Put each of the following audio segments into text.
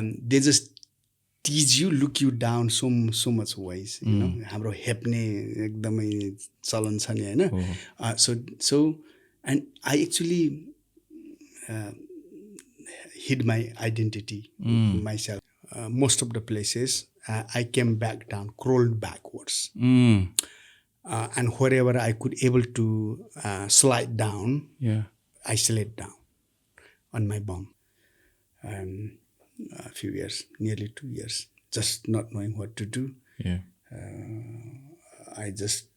they just tease you, look you down so much ways. You know, हाम्रो हेप्ने एकदमै चलन छ नि हैन. So and I actually hid my identity myself. Most of the places I came back down, crawled backwards. And wherever I could able to slide down, I slid down on my bum. A few years, nearly 2 years, just not knowing what to do. I just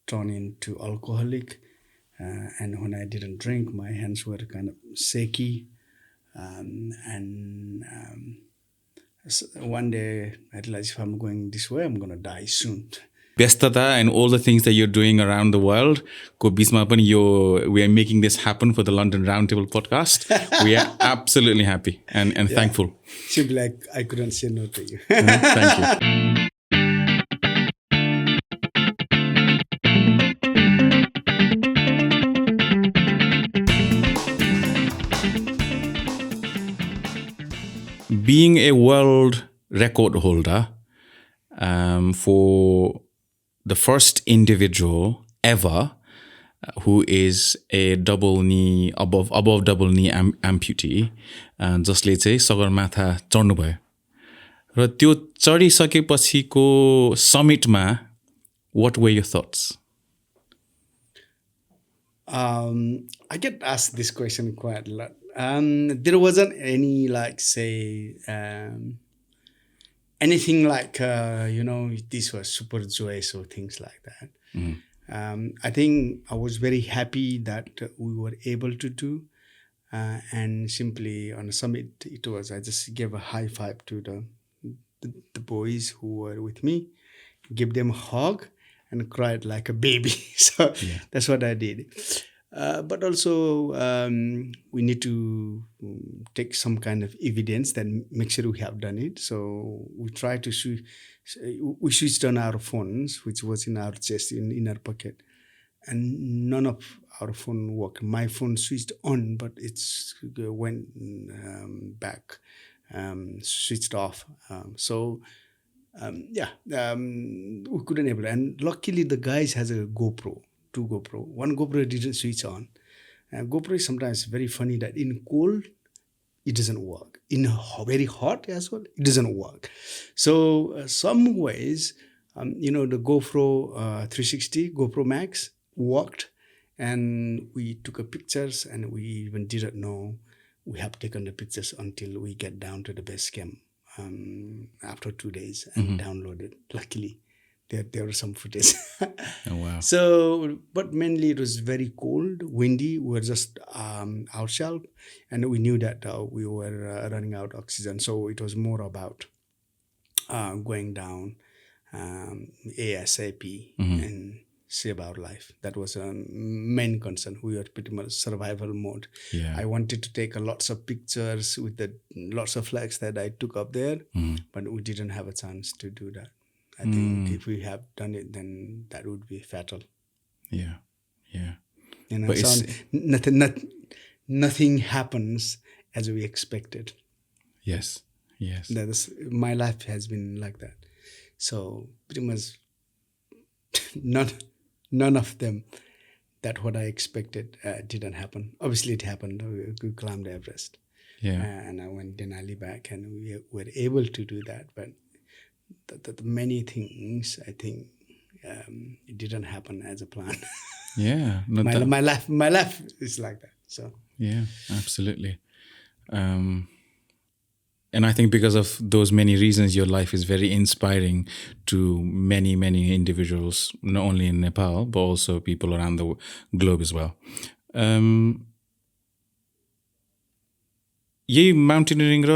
turned into alcoholic. And when I didn't drink, my hands were kind of shaky. So one day I realized if I'm going this way, I'm going to die soon. Vyastata and all the things that you're doing around the world, we are making this happen for the London Roundtable Podcast. We are absolutely happy and thankful. Simply like I couldn't say no to you. Thank you. Being a world record holder for the first individual ever who is a double knee, above double knee amputee, जसले चाहिँ सगरमाथा चढ्नु भयो र त्यो चढिसकेपछिको समिटमा what were your thoughts? I get asked this question quite a lot. There wasn't any anything like, this was super joyous or things like that. I think I was very happy that we were able to do. And simply on a summit, I just gave a high five to the boys who were with me, gave them a hug and cried like a baby. So that's what I did. But also, we need to take some kind of evidence that make sure we have done it. So we try to we switched on our phones, which was in our chest, in our pocket, and none of our phone worked. My phone switched on, but it's went back, switched off. We couldn't able. And luckily, the guys has a GoPro. 2 GoPro. One GoPro didn't switch on. GoPro is sometimes very funny that in cold, it doesn't work. In very hot as well, it doesn't work. So some ways, the GoPro 360, GoPro Max worked, and we took pictures, and we even didn't know we have taken the pictures until we get down to the base camp after 2 days and downloaded. Luckily. There was some footage. Oh, wow. So, but mainly it was very cold, windy. We were just outshelf, and we knew that we were running out of oxygen. So it was more about going down ASAP and save our life. That was a main concern. We were pretty much survival mode. Yeah. I wanted to take lots of pictures with lots of flags that I took up there, but we didn't have a chance to do that. I think if we have done it, then that would be fatal. Yeah. But nothing happens as we expected. Yes. That is, my life has been like that. So pretty much none of them that what I expected didn't happen. Obviously, it happened. We climbed Everest. Yeah. And I went Denali back, and we were able to do that, but the many things, I think, it didn't happen as a plan. Yeah. My life is like that. So yeah, absolutely. And I think because of those many reasons, your life is very inspiring to many, many individuals, not only in Nepal, but also people around the globe as well. यही mountaineering र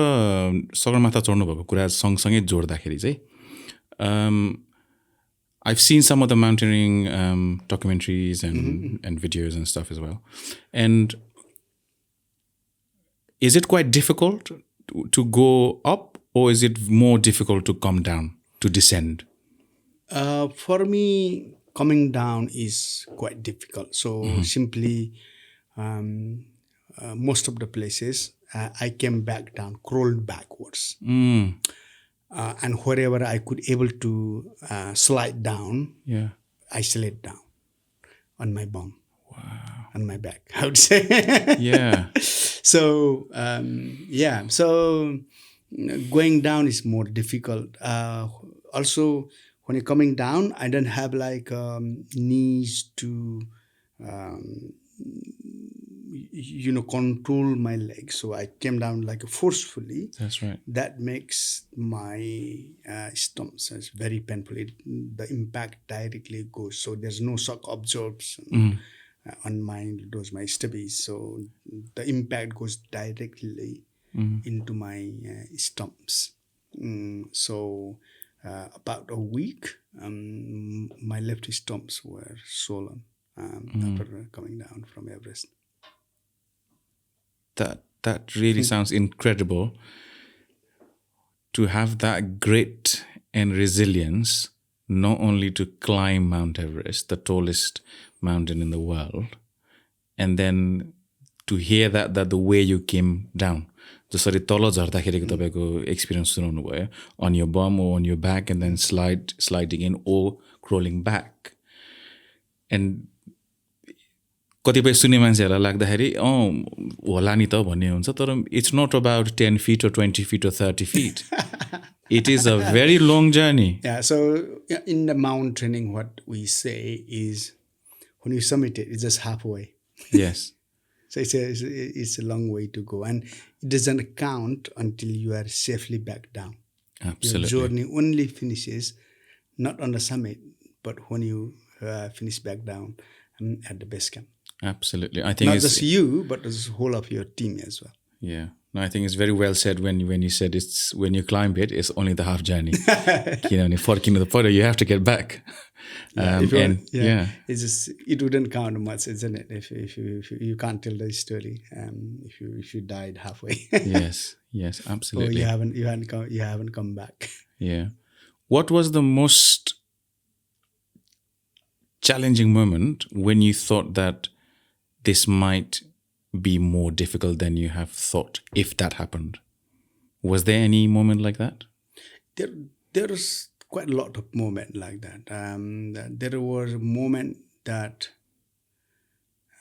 सगरमाथा चढ्नु भएको कुरा सँगसँगै जोड्दाखेरि चाहिँ I've seen some of the mountaineering documentaries and videos and stuff as well. And is it quite difficult to go up, or is it more difficult to come down, to descend? For me, coming down is quite difficult. So simply, most of the places I came back down, crawled backwards. Mm. And wherever I could able to slide down, Yeah. I slid down on my bum, on my back, I would say. Yeah. So, so going down is more difficult. Also, when you're coming down, I don't have like knees to, um, control my legs. So I came down like forcefully. That's right. That makes my stumps as very painful. The impact directly goes. So there's no shock absorption on my stubbies. So the impact goes directly into my stumps. So about a week, my left stumps were swollen after coming down from Everest. That really sounds incredible. To have that grit and resilience, not only to climb Mount Everest, the tallest mountain in the world, and then to hear that the way you came down, जसरी तल झर्दाखेरिको तपाईको experience सुनाउनु भयो, on your bum or on your back and then sliding in or crawling back. And कतिपय सुन्ने मान्छेहरूलाई लाग्दाखेरि होला नि त भन्ने हुन्छ, तर it's not about 10 feet or 20 feet or 30 feet. It is a very long journey. Yeah, so in the mountaineering, what we say is when you summit it, it's just halfway. Yes. So it's a long way to go. And it doesn't count until you are safely back down. Absolutely. Your journey only finishes not on the summit, but when you finish back down at the base camp. Absolutely. I think not just you, but the whole of your team as well. Yeah. No, I think it's very well said when you said it's when you climb it's only the half journey. You have to get back. It's just, it wouldn't count much, isn't it? If you can't tell the story, if you died halfway. Yes, absolutely. Or you haven't come back. Yeah. What was the most challenging moment when you thought that this might be more difficult than you have thought, if that happened? Was there any moment like that? There was quite a lot of moment like that. There was a moment that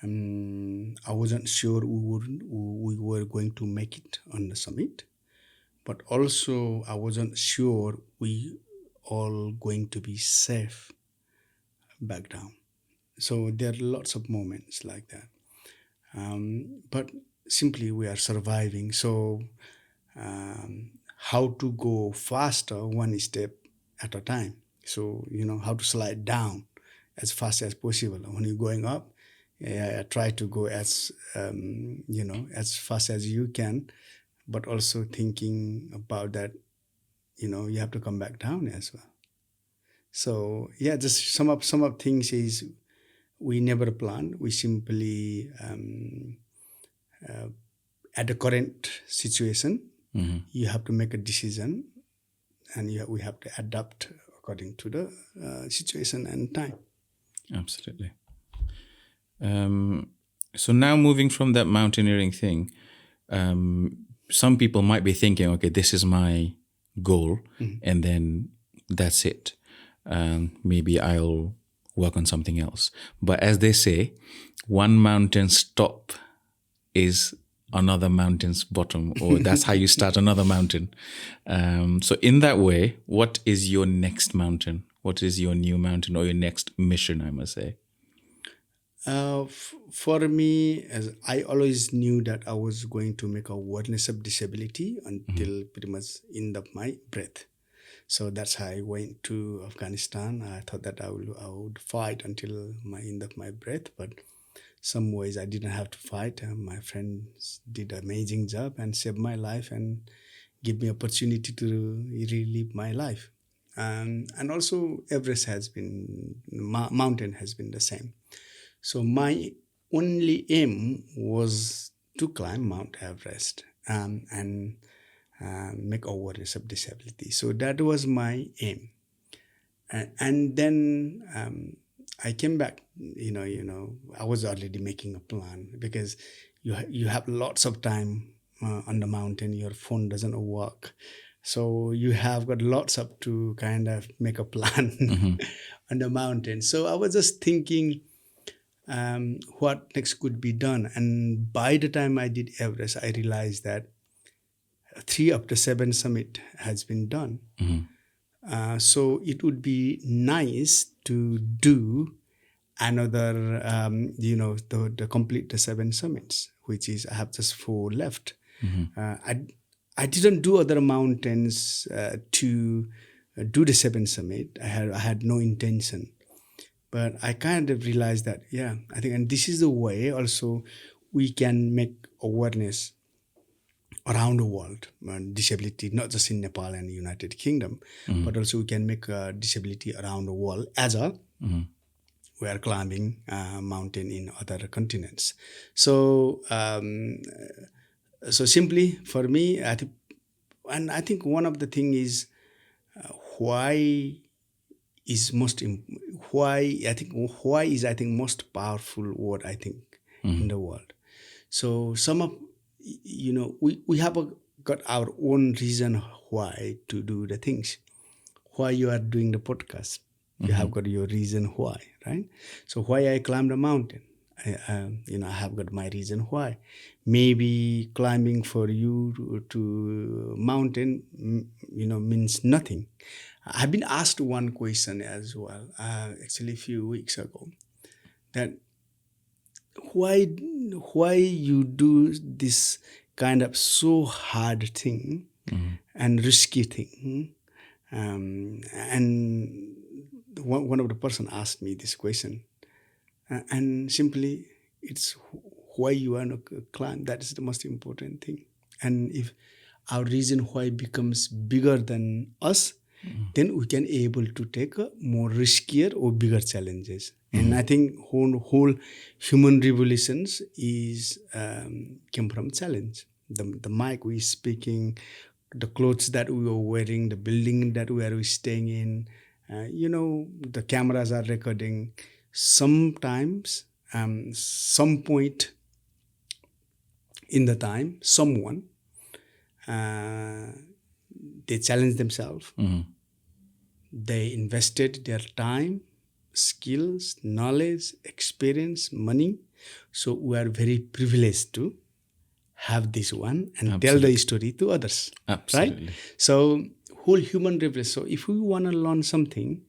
I wasn't sure we were going to make it on the summit, but also I wasn't sure we all going to be safe back down. So there are lots of moments like that. But simply we are surviving. So how to go faster, one step at a time. So, how to slide down as fast as possible. When you're going up, try to go as fast as you can, but also thinking about that, you have to come back down as well. So just some of things is we never planned. We simply at the current situation, you have to make a decision, and we have to adapt according to the situation and time. Absolutely. So now moving from that mountaineering thing, some people might be thinking, okay, this is my goal, and then that's it. Maybe I'll work on something else. But as they say, one mountain's top is another mountain's bottom, or that's how you start another mountain. So in that way, what is your next mountain? What is your new mountain or your next mission, I must say? For me, as I always knew that I was going to make awareness of disability until pretty much end of my breath. So that's how I went to Afghanistan. I thought that I would fight until my end of my breath, but some ways I didn't have to fight. My friends did an amazing job and saved my life and give me opportunity to relive my life. And also Everest mountain has been the same. So my only aim was to climb Mount Everest and make awareness of disability. So that was my aim. And then I came back, I was already making a plan, because you have lots of time on the mountain, your phone doesn't work. So you have got lots up to kind of make a plan on the mountain. So I was just thinking what next could be done. And by the time I did Everest, I realized that 3 of the 7 summit has been done. So it would be nice to do another, the complete the 7 summits, which is I have just 4 left. I didn't do other mountains to do the 7 summit. I had no intention, but I kind of realized that I think, and this is the way also we can make awareness around the world, disability, not just in Nepal and the United Kingdom, but also we can make disability around the world as a we are climbing mountain in other continents. So simply for me, I think one of the thing is why is most powerful word in the world. So some of we have got our own reason why to do the things. Why you are doing the podcast, you have got your reason why, right? So why I climbed a mountain, I have got my reason why. Maybe climbing for you to mountain, means nothing. I've been asked one question as well, actually a few weeks ago, that why you do this kind of so hard thing and risky thing. And one of the person asked me this question, and simply it's why you want to climb. That is the most important thing. And if our reason why becomes bigger than us, then we can able to take a more riskier or bigger challenges. And I think whole human revolutions is came from challenge. The mic we speaking, the clothes that we were wearing, the building that we are staying in, the cameras are recording. Sometimes, some point in the time, someone, they challenged themselves. They invested their time, skills, knowledge, experience, money. So we are very privileged to have this one and tell the story to others. Absolutely. Right? So whole human revolution. So if we want to learn something,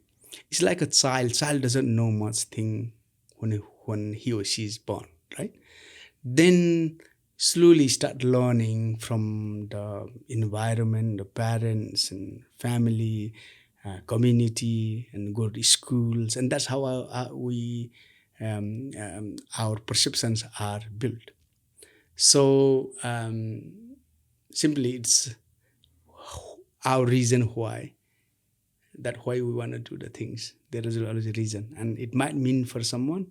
it's like a child. Child doesn't know much thing when he or she is born, right? Then slowly start learning from the environment, the parents and family, community, and go to schools. And that's how our perceptions are built. So simply it's our reason why we want to do the things. There is always a reason, and it might mean for someone,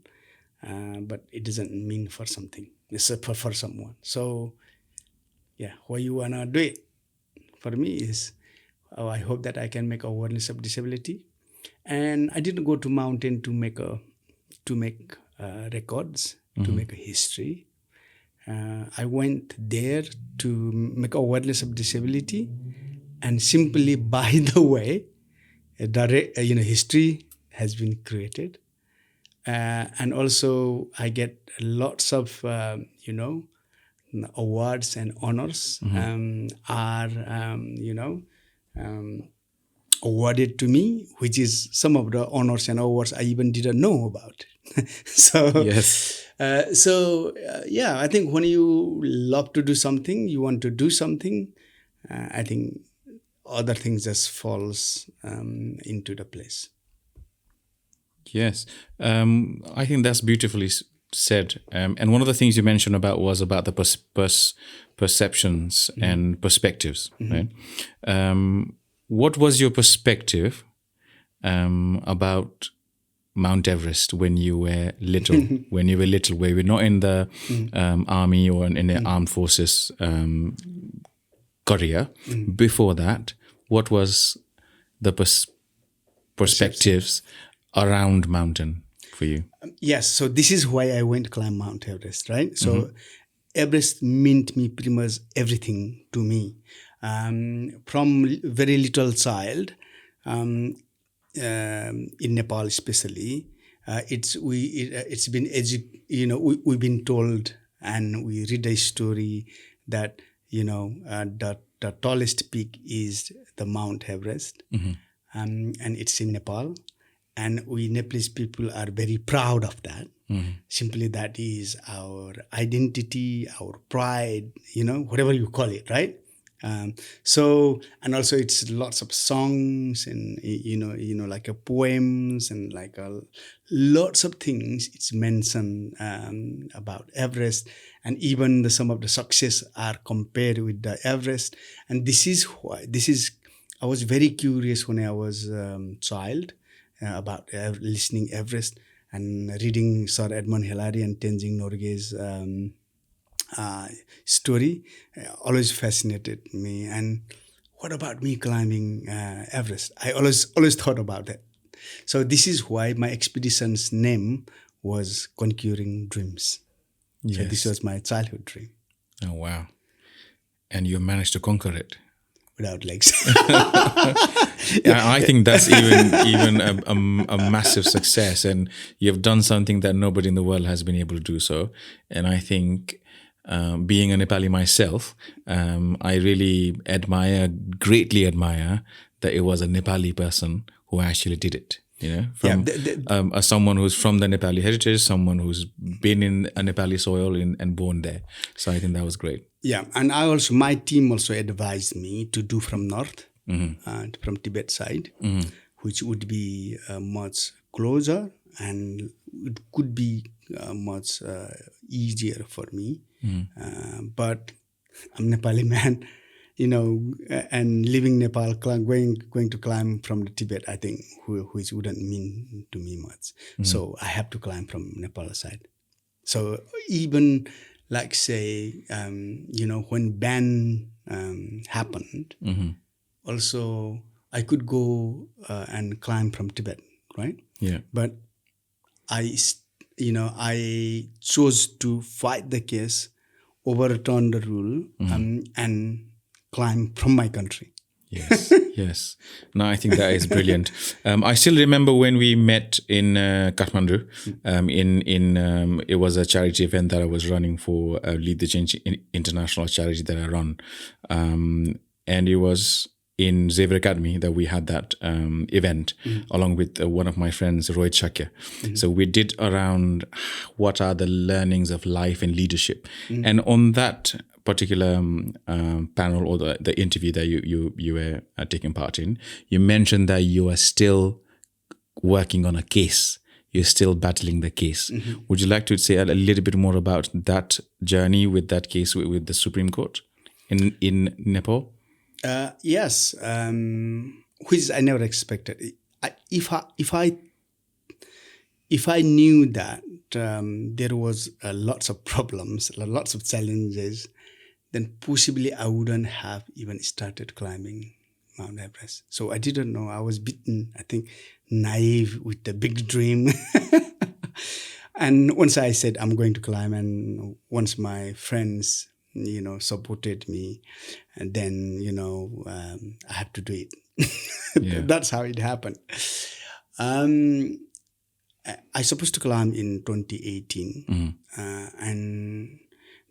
but it doesn't mean for something. It's for someone. So why you want to do it? For me is, I hope that I can make awareness of disability. And I didn't go to mountain to make records, to make a history. I went there to make awareness of disability, and simply by the way, history has been created, and also I get lots of awards and honors are awarded to me, which is some of the honors and awards I even didn't know about. So yes. I think when you love to do something, you want to do something, I think other things just falls into the place. Yes. I think that's beautifully said. And one of the things you mentioned was about the perceptions and perspectives, right? What was your perspective about Mount Everest when you were little? When you were not in the army or in the armed forces career. Before that, what was the perspectives around mountain for you? Yes, so this is why I went to climb Mount Everest, right? So Everest meant me pretty much everything to me. From very little child, in Nepal especially, it's been we've been told, and we read a story that the tallest peak is the Mount Everest, and it's in Nepal, and we Nepalese people are very proud of that. Simply, that is our identity, our pride, whatever you call it, right? So, and also it's lots of songs and like poems and like lots of things. It's mentioned about Everest, and even some of the success are compared with the Everest. And this is why I was very curious when I was child about listening Everest and reading Sir Edmund Hillary and Tenzing Norgay's story. Always fascinated me. And what about me climbing Everest? I always thought about that. So this is why my expedition's name was Conquering Dreams. Yes. So this was my childhood dream. Oh, wow. And you managed to conquer it. Without legs. I think that's even a massive success, and you've done something that nobody in the world has been able to do so. And I think, being a Nepali myself, I really greatly admire that it was a Nepali person who actually did it. From someone who's from the Nepali heritage, someone who's been in a Nepali soil and born there. So I think that was great. Yeah, and my team also advised me to do from north, from Tibet side, which would be much closer and it could be much easier for me. But I'm Nepali man, and living Nepal, going to climb from the Tibet, I think, which wouldn't mean to me much. So I have to climb from Nepal side. So even like say, when ban happened, also I could go and climb from Tibet, right? Yeah. But I chose to fight the case, overturn the rule, and climb from my country. Yes, yes. No, I think that is brilliant. I still remember when we met in Kathmandu. It was a charity event that I was running for Lead the Change International charity that I run, and it was in Xavier Academy that we had that event along with one of my friends, Rohit Shakya. So we did around what are the learnings of life and leadership, and on that particular panel or the interview that you were taking part in, you mentioned that you are still working on a case. You're still battling the case. Would you like to say a little bit more about that journey with that case with the Supreme Court in Nepal? Yes, which I never expected. If I knew that there was lots of problems, lots of challenges, then possibly I wouldn't have even started climbing Mount Everest. So I didn't know. I was bitten, I think, naive with the big dream. And once I said I'm going to climb, and once my friends, supported me, and then, I have to do it. Yeah. That's how it happened. I supposed to climb in 2018, and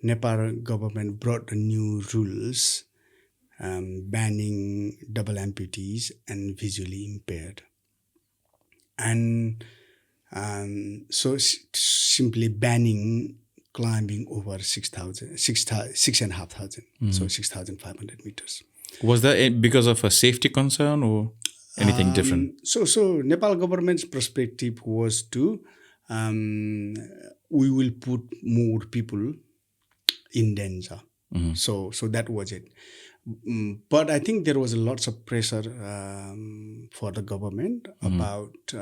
Nepal government brought the new rules banning double amputees and visually impaired. And so simply banning climbing over 6,500, so 6,500 meters. Was that because of a safety concern or anything different? So Nepal government's perspective was to, we will put more people in danger. So that was it. But I think there was lots of pressure for the government about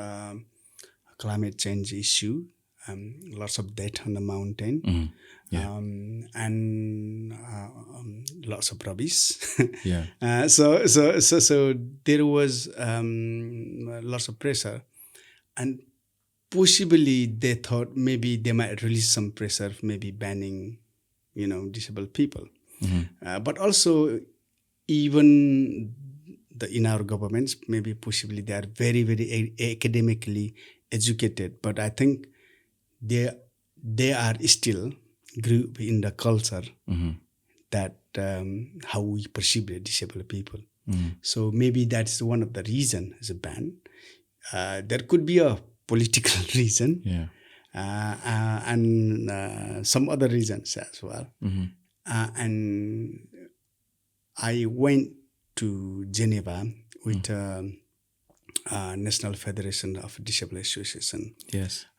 climate change issue, lots of death on the mountain, and lots of rubbish. Yeah. So there was lots of pressure, and possibly they thought maybe they might release some pressure, maybe banning disabled people. But also, even in our governments, maybe possibly they are very, very academically educated, but I think they are still grew in the culture that how we perceive the disabled people. So maybe that's one of the reason as a ban. There could be a political reason, and some other reasons as well. And I went to Geneva with National Federation of Disabled Association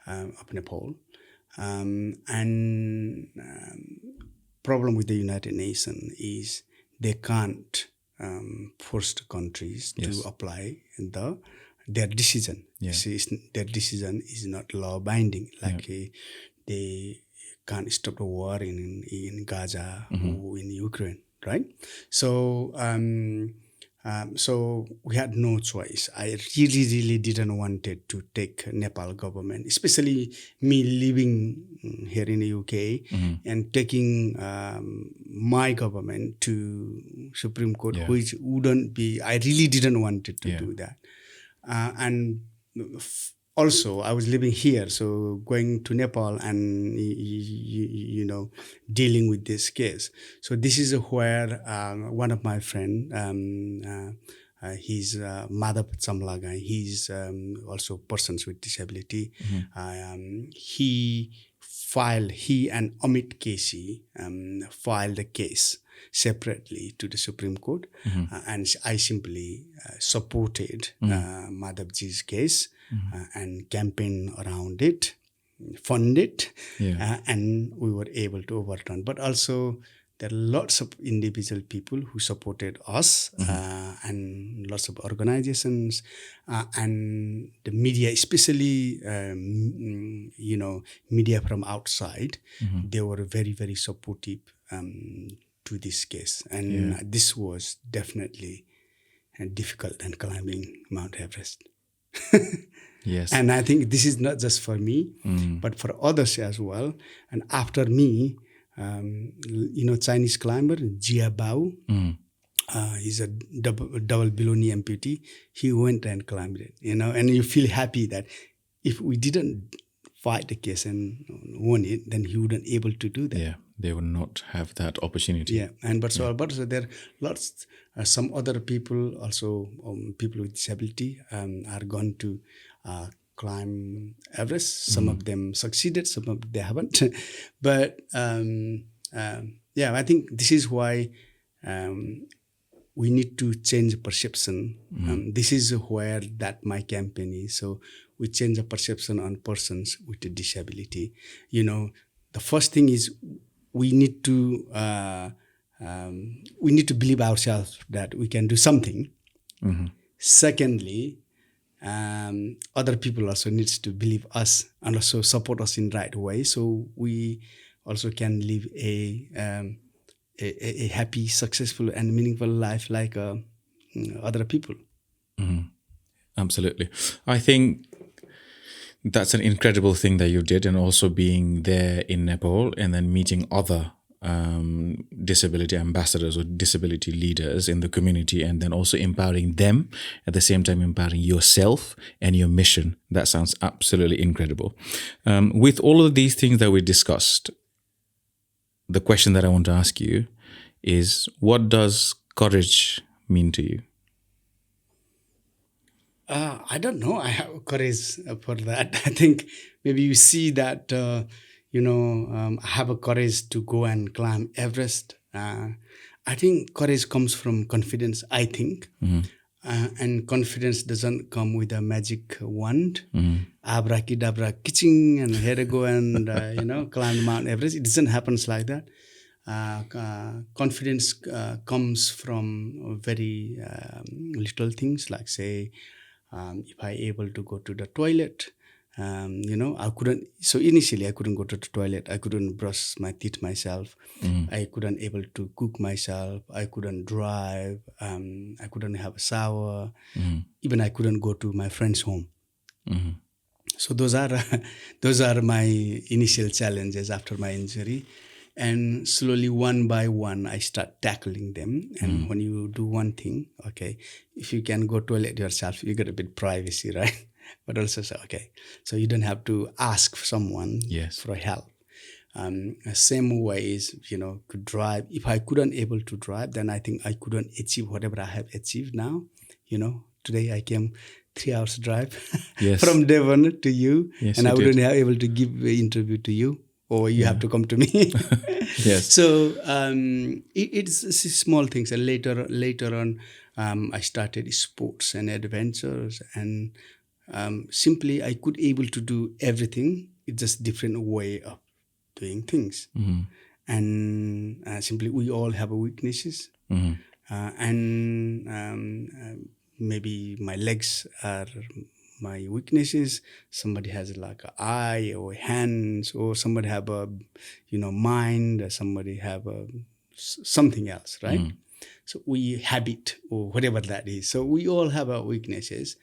of Nepal. And problem with the United Nations is they can't force the countries to apply their decision. Their decision is not law binding. Like they can't stop the war in Gaza or in Ukraine, right? So so we had no choice. I really, really didn't wanted to take Nepal government, especially me living here in the UK and taking my government to Supreme Court, which wouldn't be. I really didn't wanted to do that, and also I was living here, so going to Nepal and dealing with this case. So this is where one of my friend, he's Madhav Chamlaga, he's also persons with disability. He and Amit Kesi filed a case separately to the Supreme Court, and I simply supported Madhavji's case and campaigned around it, funded, and we were able to overturn. But also there are lots of individual people who supported us, and lots of organizations, and the media, especially media from outside. They were very, very supportive to this case, and this was definitely difficult than climbing Mount Everest. Yes. And I think this is not just for me, but for others as well. And after me, Chinese climber Jia Bao, he's a double below knee amputee. He went and climbed it, and you feel happy that if we didn't fight the case and won it, then he wouldn't able to do that. Yeah, they would not have that opportunity. Yeah, but so there are lots, some other people also, people with disability are going to climb Everest. Some of them succeeded, some of them they haven't. But I think this is why we need to change perception. This is where that my campaign is. So we change the perception on persons with a disability. The first thing is we need to believe ourselves that we can do something. Secondly, other people also needs to believe us and also support us in the right way, so we also can live a happy, successful, and meaningful life like other people. Absolutely. I think that's an incredible thing that you did, and also being there in Nepal and then meeting other disability ambassadors or disability leaders in the community, and then also empowering them at the same time empowering yourself and your mission. That sounds absolutely incredible. With all of these things that we discussed, the question that I want to ask you is, what does courage mean to you? I don't know. I have courage for that. I think maybe you see that, I have a courage to go and climb Everest. I think courage comes from confidence, I think. And confidence doesn't come with a magic wand. Abracadabra, kitching, and here I go and, climb Mount Everest. It doesn't happen like that. Confidence comes from very little things, like say, if I able to go to the toilet, I couldn't. So initially, I couldn't go to the toilet. I couldn't brush my teeth myself. I couldn't able to cook myself. I couldn't drive. I couldn't have a shower. Even I couldn't go to my friend's home. So those are my initial challenges after my injury. And slowly, one by one, I start tackling them. And when you do one thing, okay, if you can go toilet yourself, you get a bit privacy, right? But also say, okay, so you don't have to ask someone Yes. for help. Same way is, could drive. If I couldn't able to drive, then I think I couldn't achieve whatever I have achieved now. Today I came 3 hours drive Yes. from Devon to you, Yes, and you I wouldn't did. have able to give an interview to you, or you have to come to me. Yes. So it's small things, and later on, I started sports and adventures, and simply I could able to do everything. It's just different way of doing things, and simply we all have weaknesses, and maybe my legs are my weaknesses. Somebody has like an eye or hands, or somebody have a mind, or somebody have something else, right? So we habit or whatever that is. So we all have our weaknesses.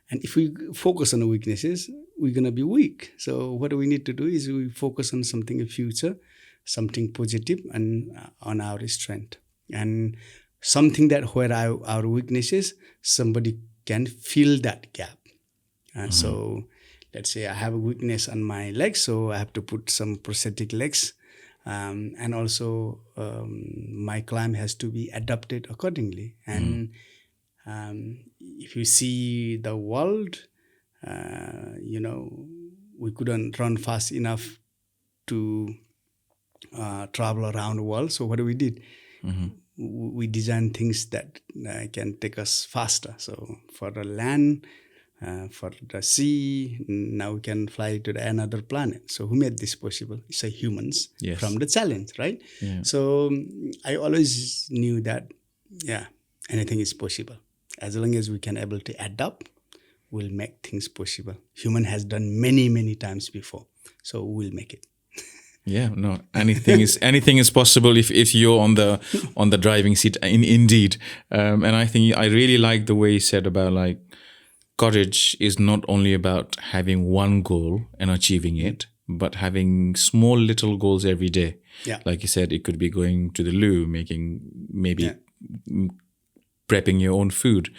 And if we focus on the weaknesses, we're going to be weak. So what we need to do is we focus on something in future, something positive, and on our strength. And something that where our weaknesses, somebody can fill that gap. And so let's say I have a weakness on my legs, so I have to put some prosthetic legs. And also my climb has to be adapted accordingly. And if you see the world, we couldn't run fast enough to travel around the world. So what we did? We designed things that can take us faster. So for the land, for the sea, now we can fly to another planet. So who made this possible? It's humans. Yes. From the challenge, right? Yeah. So I always knew that, anything is possible. As long as we can able to adapt, we'll make things possible. Human has done many, many times before. So we'll make it. Yeah, no, anything is possible if you're on the driving seat. Indeed, and I think I really like the way you said about like courage is not only about having one goal and achieving it, but having small little goals every day. Yeah. Like you said, it could be going to the loo, prepping your own food,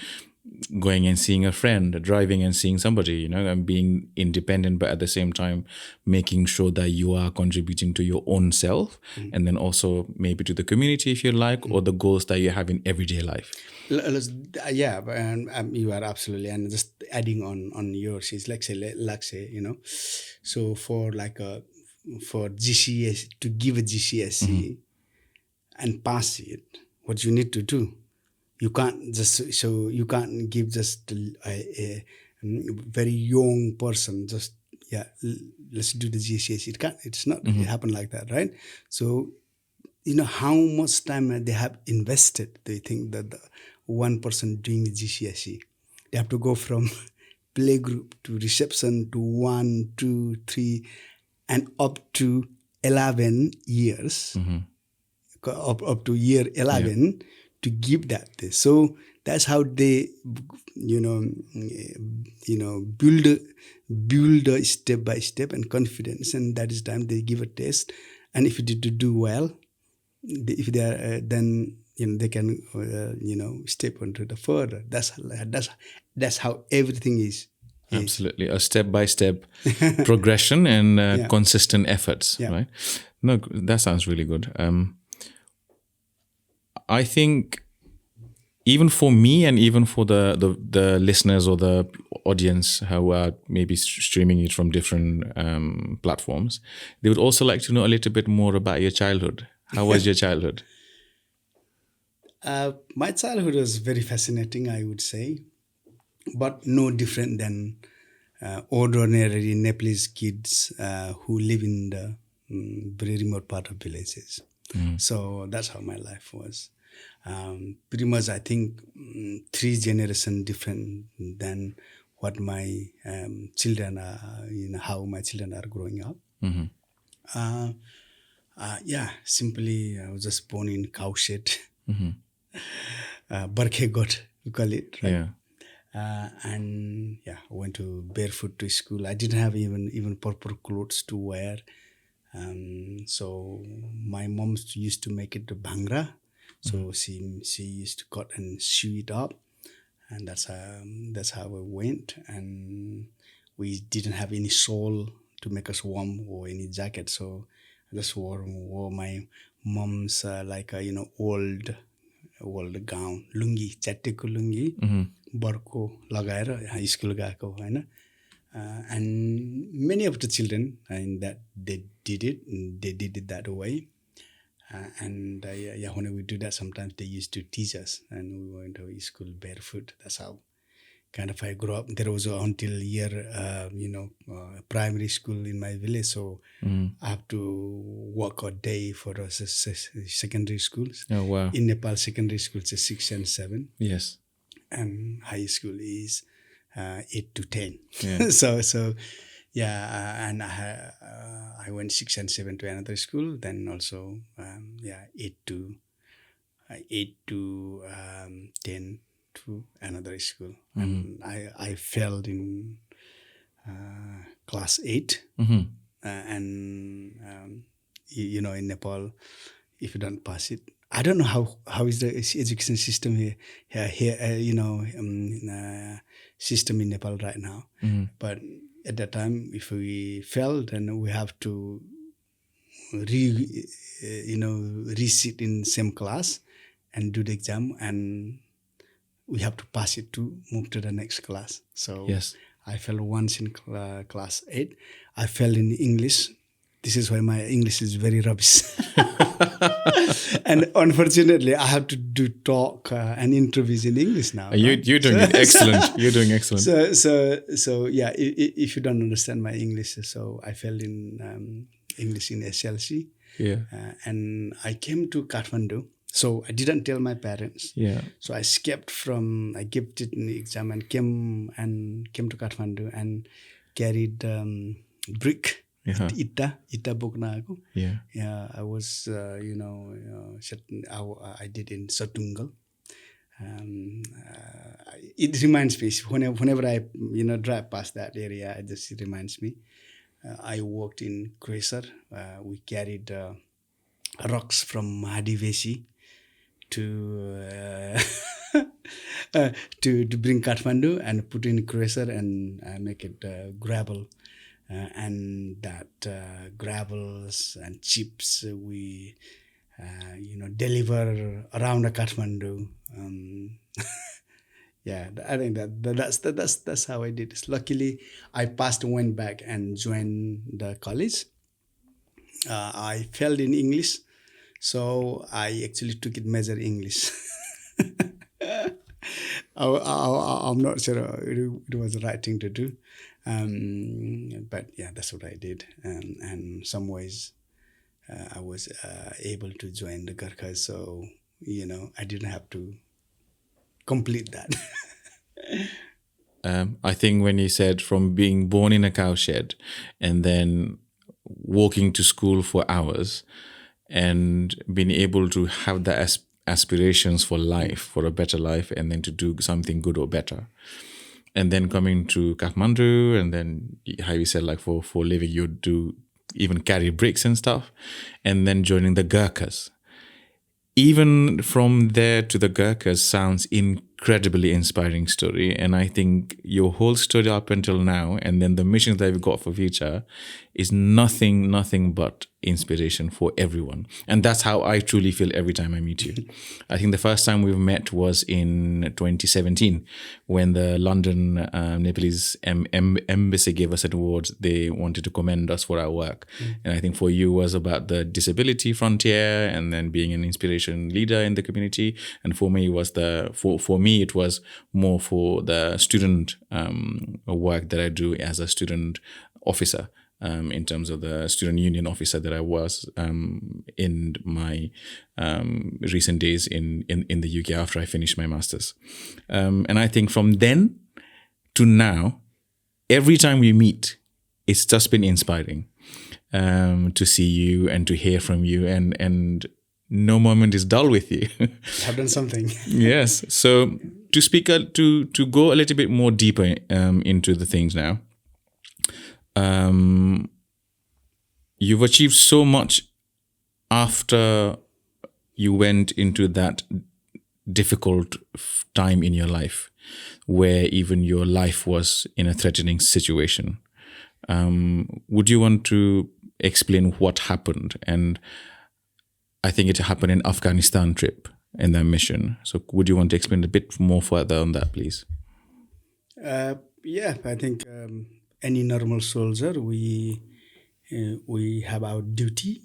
going and seeing a friend, driving and seeing somebody, and being independent, but at the same time making sure that you are contributing to your own self, and then also maybe to the community if you like, or the goals that you have in everyday life. Yeah, and you are absolutely. And just adding on yours is like say, so for for GCS to give a GCSE and pass it, what you need to do. You can't give just a very young person just let's do the GCSE. It's not happen like that, right? So how much time they have invested. They think that the one person doing the GCSE, they have to go from playgroup to reception to 1, 2, 3, and up to 11 years, up to year 11. To give that this. So that's how they, build a step by step and confidence, and that is time they give a test, and if you did do well, if they are then they can step onto the further. That's how everything is. Absolutely, a step by step progression and consistent efforts. Yeah. Right? No, that sounds really good. I think even for me and even for the listeners or the audience who are maybe streaming it from different platforms, they would also like to know a little bit more about your childhood. How was your childhood? My childhood was very fascinating, I would say, but no different than ordinary Nepalese kids who live in the very remote part of villages. So that's how my life was. Pretty much, I think 3 generations different than what my children are, how my children are growing up. Simply I was just born in cow shed, Barkhe got, you call it, right? Yeah. And went to barefoot to school. I didn't have even proper clothes to wear. So my mom used to make it the bhangra. So she used to cut and sew it up, and that's how it went. And we didn't have any shawl to make us warm or any jacket, so I just wore my mom's old gown, lungi, chateko lungi, barko lagaera school gako, होइन. And many of the children that they did it that way. When we do that, sometimes they used to teach us, and we went to school barefoot. That's how kind of I grew up. There was until primary school in my village, so I have to walk a day for the secondary schools. Oh, wow. In Nepal, secondary schools is 6 and 7. Yes. And high school is 8 to 10. Yeah. so and I went 6 and 7 to another school. Then also 8 to 10 to another school. And I failed in class 8. And in Nepal, if you don't pass it, I don't know how is the education system here system in Nepal right now. But at that time, if we failed, then we have to resit in same class and do the exam, and we have to pass it to move to the next class. So yes. I failed once in class 8. I failed in English. This is why my English is very rubbish. And unfortunately, I have to do talk and interviews in English now. You're doing it excellent. You're doing excellent. So yeah, if you don't understand my English, so I failed in English in SLC. Yeah. And I came to Kathmandu. So I didn't tell my parents. Yeah. So I escaped I gave it in the exam and came to Kathmandu and carried brick. Ita bokna ako. Yeah. Yeah, I was I did in Satungal. It reminds me whenever I drive past that area, it reminds me. I worked in Crescer. We carried rocks from Mahadivesi to bring Kathmandu and put in Crescer and make it gravel. And that gravels and chips we deliver around the Kathmandu. Yeah, I think that's how I did it. Luckily, I passed, went back and joined the college. I failed in English, so I actually took it major English. I'm not sure it was the right thing to do. But yeah, that's what I did. And in some ways, I was able to join the Gurkhas. So, I didn't have to complete that. I think when you said from being born in a cowshed and then walking to school for hours and being able to have the aspirations for life, for a better life, and then to do something good or better. And then coming to Kathmandu, and then how you said, like for living, you do even carry bricks and stuff, and then joining the Gurkhas. Even from there to the Gurkhas sounds incredibly inspiring story. And I think your whole story up until now, and then the missions that you've got for future, is nothing but inspiration for everyone. And that's how I truly feel every time I meet you. I think the first time we've met was in 2017 when the London Nepalese embassy gave us an award. They wanted to commend us for our work. And I think for you was about the disability frontier and then being an inspiration leader in the community. And for me was it was more for the student work that I do as a student officer. In terms of the student union officer that I was in my recent days in the UK after I finished my master's. And I think from then to now, every time we meet, it's just been inspiring to see you and to hear from you, and no moment is dull with you. I've done something. Yes. So to speak to go a little bit more deeper into the things now. you've achieved so much after you went into that difficult time in your life where even your life was in a threatening situation. Would you want to explain what happened? And I think it happened in Afghanistan trip in that mission. So would you want to explain a bit more further on that, please? Yeah, I think any normal soldier, we have our duty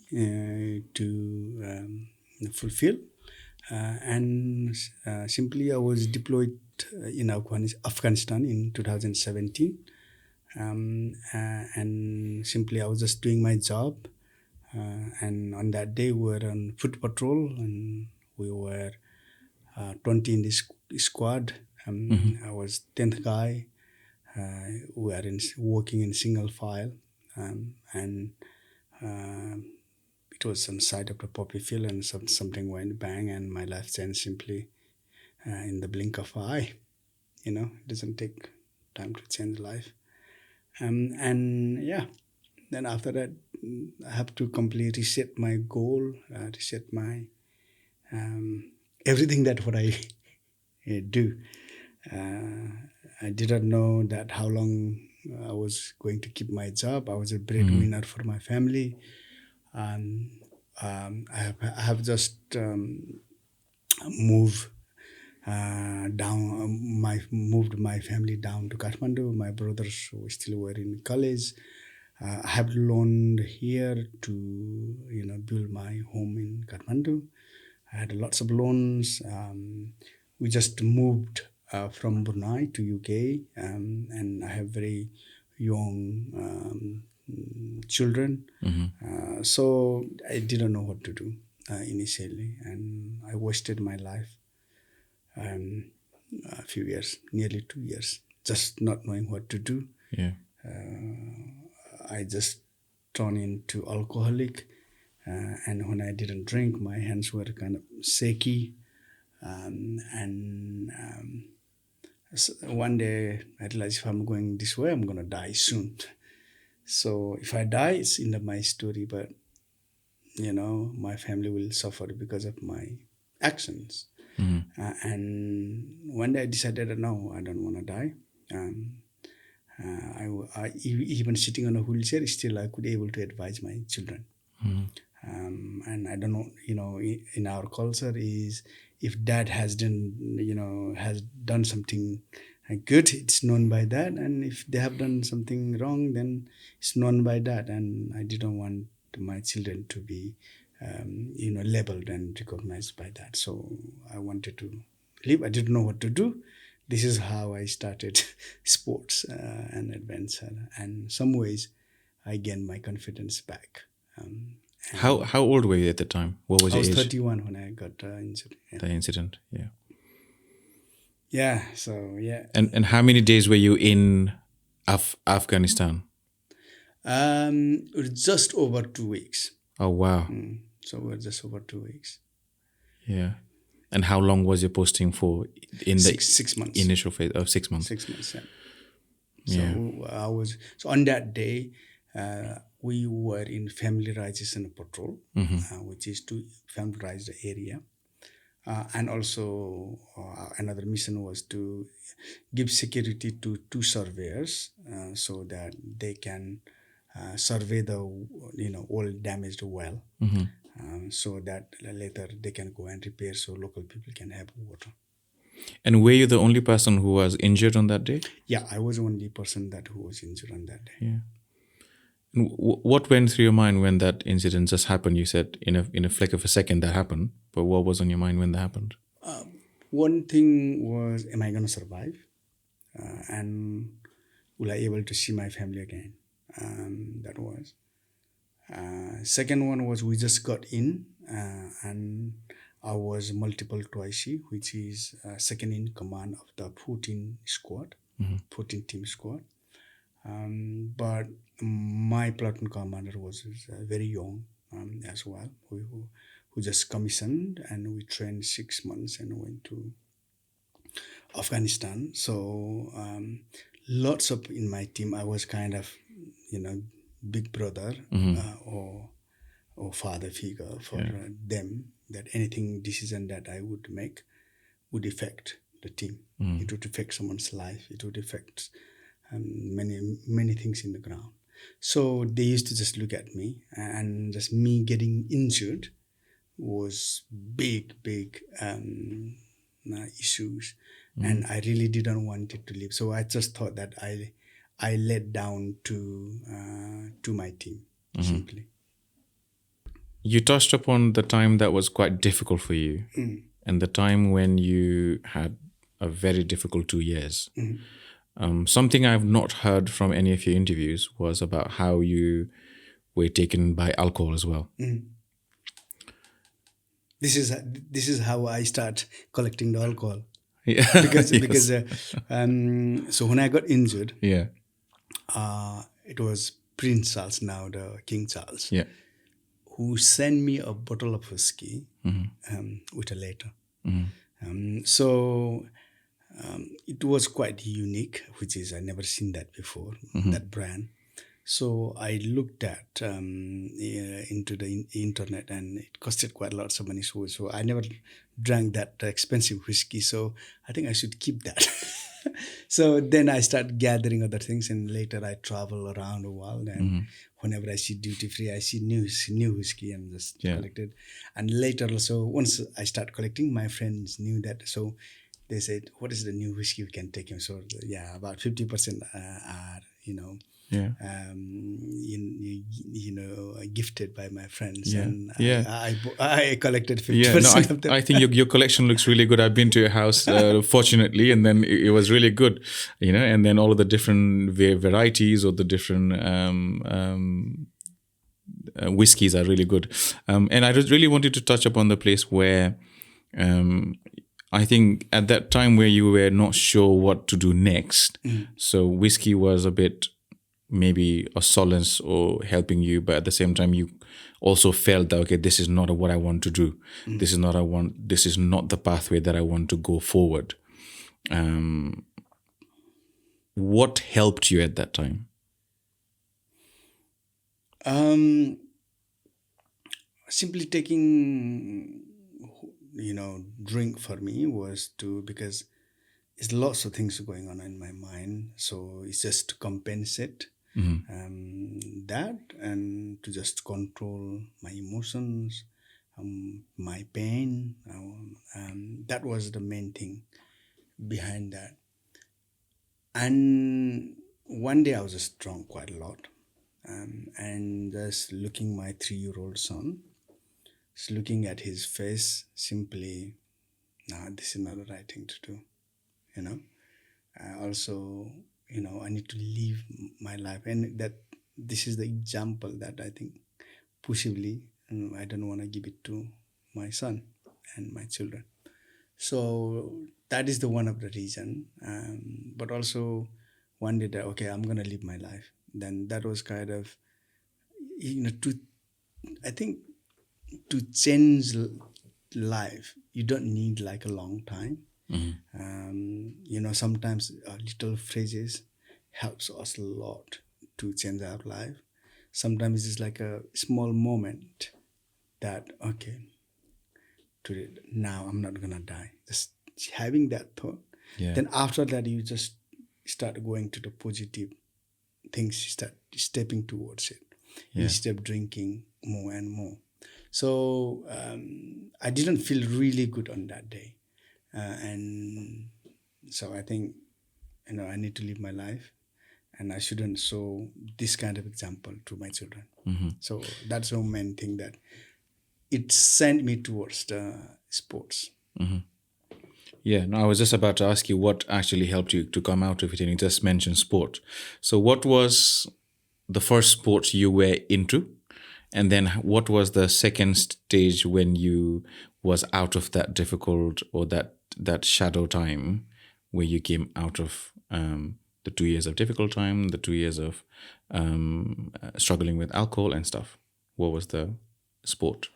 to fulfill. And simply, I was deployed in Afghanistan in 2017. And simply, I was just doing my job. And on that day, we were on foot patrol, and we were 20 in this squad. I was 10th guy. We are working in single file, and it was on the side of the poppy field, and something went bang, and my life changed simply in the blink of an eye. It doesn't take time to change life. And yeah, then after that, I have to completely reset my goal, reset my everything that what I do. I didn't know that how long I was going to keep my job. I was a breadwinner for my family. I have just moved moved my family down to Kathmandu. My brothers who still were in college. I have loaned here to build my home in Kathmandu. I had lots of loans. We just moved from Brunei to UK, and I have very young children. So I didn't know what to do initially, and I wasted my life a few years, nearly 2 years, just not knowing what to do. Yeah. I just turned into alcoholic, and when I didn't drink, my hands were kind of shaky. So one day I realized if I'm going this way, I'm going to die soon. So if I die, it's in my story, but my family will suffer because of my actions. And one day I decided, no, I don't want to die. Even sitting on a wheelchair, still I could able to advise my children. And I don't know, in our culture is if dad has done something good, it's known by that, and if they have done something wrong, then it's known by that. And I didn't want my children to be labeled and recognized by that. So I wanted to live. I didn't know what to do. This is how I started sports and adventure. And in some ways, I gained my confidence back. How old were you at the time? What was I your was age? 31 when I got injured. Yeah. The incident, yeah. Yeah. So yeah. And how many days were you in Afghanistan? Just over 2 weeks. Oh wow. So we're just over 2 weeks. Yeah. And how long was your posting for in the 6 months. initial phase of 6 months? 6 months, yeah. So on that day, we were in familiarization patrol, which is to familiarize the area. And also another mission was to give security to 2 surveyors so that they can survey the old damaged well, so that later they can go and repair so local people can have water. And were you the only person who was injured on that day? Yeah, I was the only person who was injured on that day. Yeah. And what went through your mind when that incident just happened? You said in a flick of a second that happened, but what was on your mind when that happened? One thing was, am I going to survive? And will I able to see my family again? That was. Second one was we just got in, and I was multiple twice, which is second in command of the 14 squad, 14 team squad. But my platoon commander was very young as well, who just commissioned, and we trained 6 months and went to Afghanistan. So lots of in my team, I was kind of, big brother or father figure for them, that anything decision that I would make would affect the team. It would affect someone's life. It would affect many things in the ground. So they used to just look at me, and just me getting injured was big issues, and I really didn't want it to leave. So I just thought that I let down to my team simply. You touched upon the time that was quite difficult for you, and the time when you had a very difficult 2 years. Something I've not heard from any of your interviews was about how you were taken by alcohol as well. This is how I start collecting the alcohol. Yeah. Because so when I got injured, Yeah. it was Prince Charles, now the King Charles, Yeah. who sent me a bottle of whiskey with a letter. So it was quite unique, which is I never seen that before, that brand. So I looked at into the internet, and it costed quite a lot of money. So I never drank that expensive whiskey. So I think I should keep that. So then I start gathering other things, and later I travel around the world, and whenever I see duty free, I see new whiskey, and just collected. And later also, once I start collecting, my friends knew that, so they said, "What is the new whiskey we can take him?" So yeah, about 50% are gifted by my friends, and I collected 50% of them. I think your collection looks really good. I've been to your house, fortunately, and then it was really good, and then all of the different varieties or the different whiskeys are really good. And I just really wanted to touch upon the place where I think at that time where you were not sure what to do next, so whiskey was a bit maybe a solace or helping you, but at the same time you also felt that, okay, this is not what I want to do. This is not the pathway that I want to go forward. What helped you at that time? Simply taking drink for me was because it's lots of things going on in my mind, so it's just to compensate that, and to just control my emotions, my pain. That was the main thing behind that. And one day I was just drunk quite a lot, and just looking my 3-year-old son, just looking at his face, simply, nah, this is not the right thing to do. Also, I need to live my life, and that this is the example that I think possibly I don't want to give it to my son and my children. So that is the one of the reason. But also one day that, okay, I'm gonna live my life. Then that was kind of, I think to change life, you don't need like a long time. Sometimes little phrases helps us a lot to change our life. Sometimes it's like a small moment that, okay, today, now I'm not gonna die. Just having that thought. Yeah. Then after that, you just start going to the positive things, start stepping towards it. Instead of drinking more and more. So I didn't feel really good on that day. And so I think, I need to live my life, and I shouldn't show this kind of example to my children. So that's the main thing, that it sent me towards the sports. Yeah, no, I was just about to ask you what actually helped you to come out of it, and you just mentioned sport. So what was the first sport you were into? And then what was the second stage when you was out of that difficult or that shadow time, where you came out of the 2 years of difficult time, the 2 years of struggling with alcohol and stuff? What was the sport?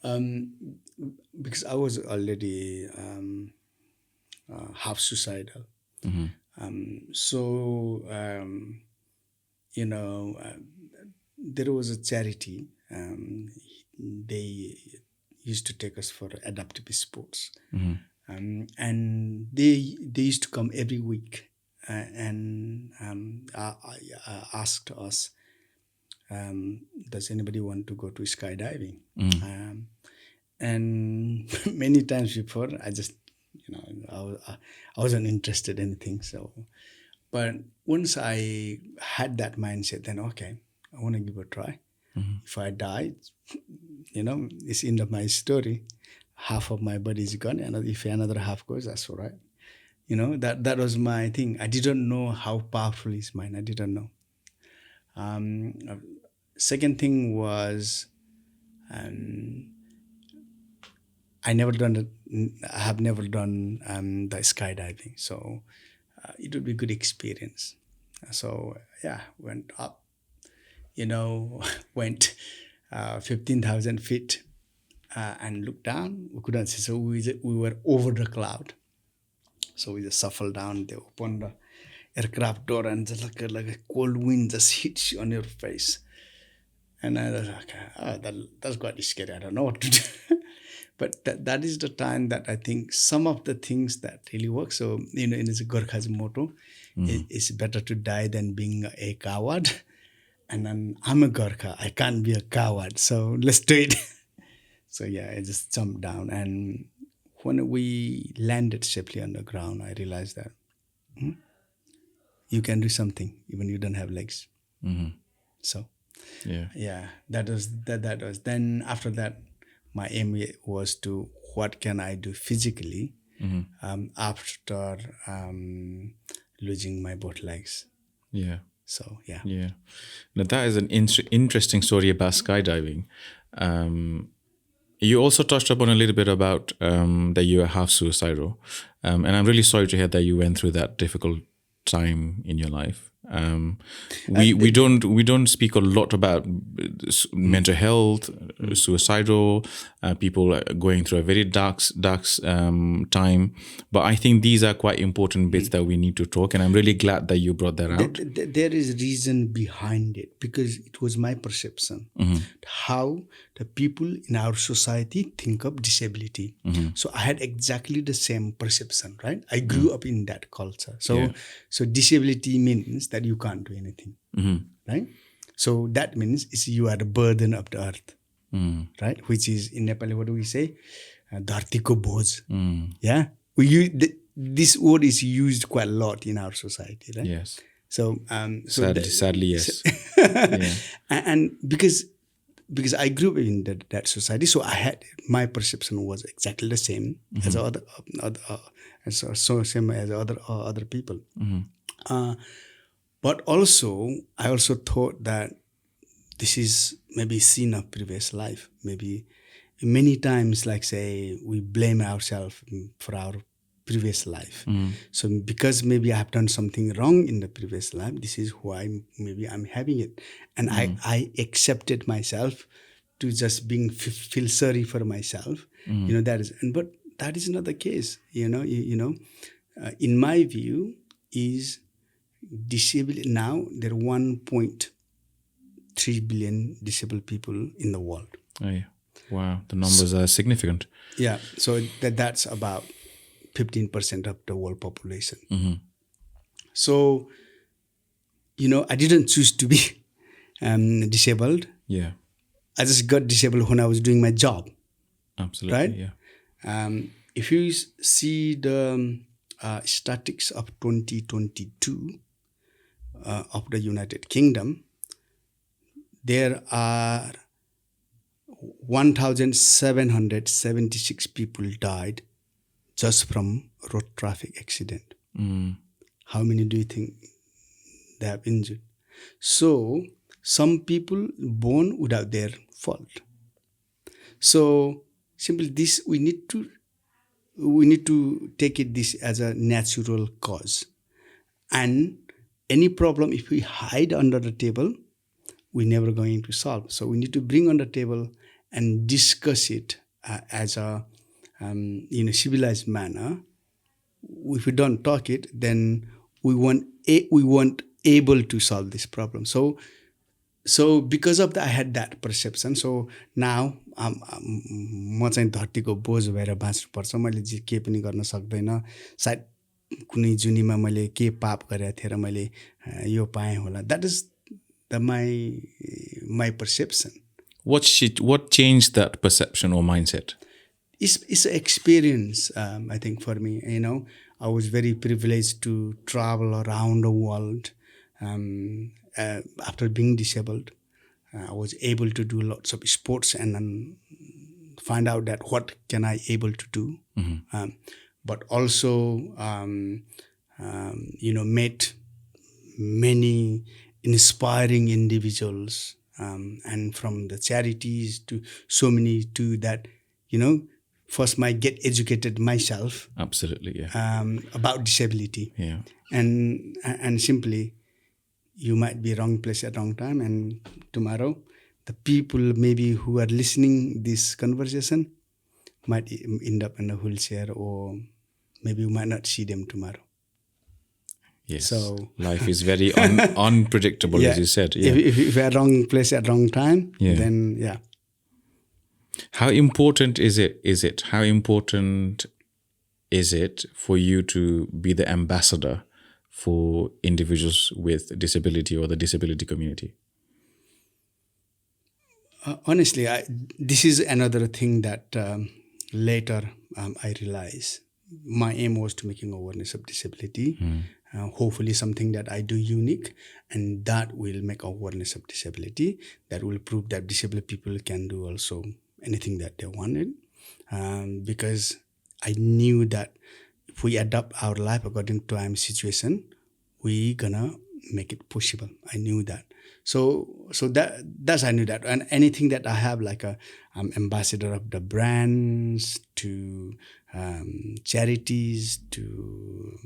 Because I was already half suicidal. So there was a charity. They used to take us for adaptive sports, and they used to come every week and asked us, does anybody want to go to skydiving? And many times before, I just, I wasn't interested in anything. So, but once I had that mindset, then okay, I want to give a try. If I die, it's the end of my story. Half of my body is gone, and if another half goes, that's all right. That was my thing. I didn't know how powerful is mind. I didn't know. Second thing was, I have never done the skydiving, so it would be a good experience. So went up, went 15,000 feet and looked down. We couldn't see, so we were over the cloud. So we just shuffled down. They opened the aircraft door, and just like a cold wind just hits you on your face. And I was like, that's quite scary. I don't know what to do. But that is the time that I think some of the things that really work. So, in the Gurkha's motto, it's better to die than being a coward. And then I'm a Gurkha. I can't be a coward. So let's do it. So I just jumped down. And when we landed safely on the ground, I realized that you can do something even you don't have legs. So that was. Then after that, my aim was to what can I do physically after losing my both legs. Yeah. So Yeah. Now that is an interesting story about skydiving. You also touched upon a little bit about that you are half suicidal, and I'm really sorry to hear that you went through that difficult time in your life. We don't speak a lot about mental health, suicidal people going through a very dark time. But I think these are quite important bits that we need to talk. And I'm really glad that you brought that out. There is reason behind it, because it was my perception how the people in our society think of disability. So I had exactly the same perception, right? I grew up in that culture. So disability means that you can't do anything, right? So that means you are the burden of the earth, right? Which is in Nepali, what do we say? Dharti ko boj. Yeah, this word is used quite a lot in our society, right? Yes. So, sadly, yes. And because I grew up in that society, so my perception was exactly the same as other people. But also, I also thought that this is maybe sin of previous life. Maybe many times, like say, we blame ourselves for our previous life. So because maybe I have done something wrong in the previous life, this is why maybe I'm having it. And I accepted myself to just feel sorry for myself. But that is not the case. In my view, is disabled now. There are 1.3 billion disabled people in the world. Oh, yeah. Wow, the numbers are significant. Yeah, so that's about 15% of the world population. So, I didn't choose to be disabled. Yeah, I just got disabled when I was doing my job. Absolutely. Right? Yeah. If you see the statistics of 2022 of the United Kingdom, there are 1,776 people died just from road traffic accident. How many do you think they have injured? So some people born without their fault. So simply this, we need to take this as a natural cause. And any problem, if we hide under the table, we're never going to solve. So we need to bring on the table and discuss it as a civilized manner. If we don't talk it, then we weren't able to solve this problem. So So because of that, I had that perception. So now म चाहिँ धरतीको बोझ भएर बाँच्नुपर्छ, मैले जे के पनि गर्न सक्दैन, सायद कुनै जुनीमा मैले के पाप गरेको थिएँ र मैले यो पाएँ होला. That is my perception. What changed that perception or mindset? It's an experience, I think, for me. I was very privileged to travel around the world. After being disabled, I was able to do lots of sports and then find out that what can I able to do. But also, met many inspiring individuals, and from the charities to so many to that, first might get educated myself. Absolutely, yeah. About disability. Yeah. And simply, you might be wrong place at wrong time, and tomorrow the people maybe who are listening this conversation might end up in a wheelchair, or maybe you might not see them tomorrow. Yes. So life is very unpredictable, yeah, as you said. Yeah. If you're wrong place at wrong time, then yeah. How important is it? How important is it for you to be the ambassador for individuals with disability or the disability community? Honestly, this is another thing that later I realized. My aim was to making awareness of disability. Hopefully something that I do unique, and that will make awareness of disability. That will prove that disabled people can do also anything that they wanted. Because I knew that if we adapt our life according to our situation, we gonna make it possible. I knew that. So that's I knew that. And anything that I have, like I'm ambassador of the brands, to charities, to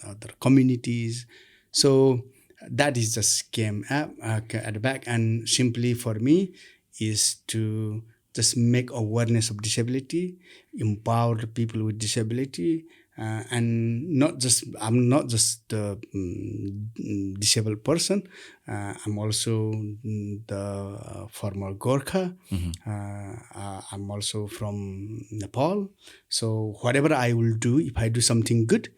other communities. So that is just came at the back, and simply for me is to just make awareness of disability, empower the people with disability, and I'm not just a disabled person. I'm also the former Gurkha. I'm also from Nepal. So whatever I will do, if I do something good,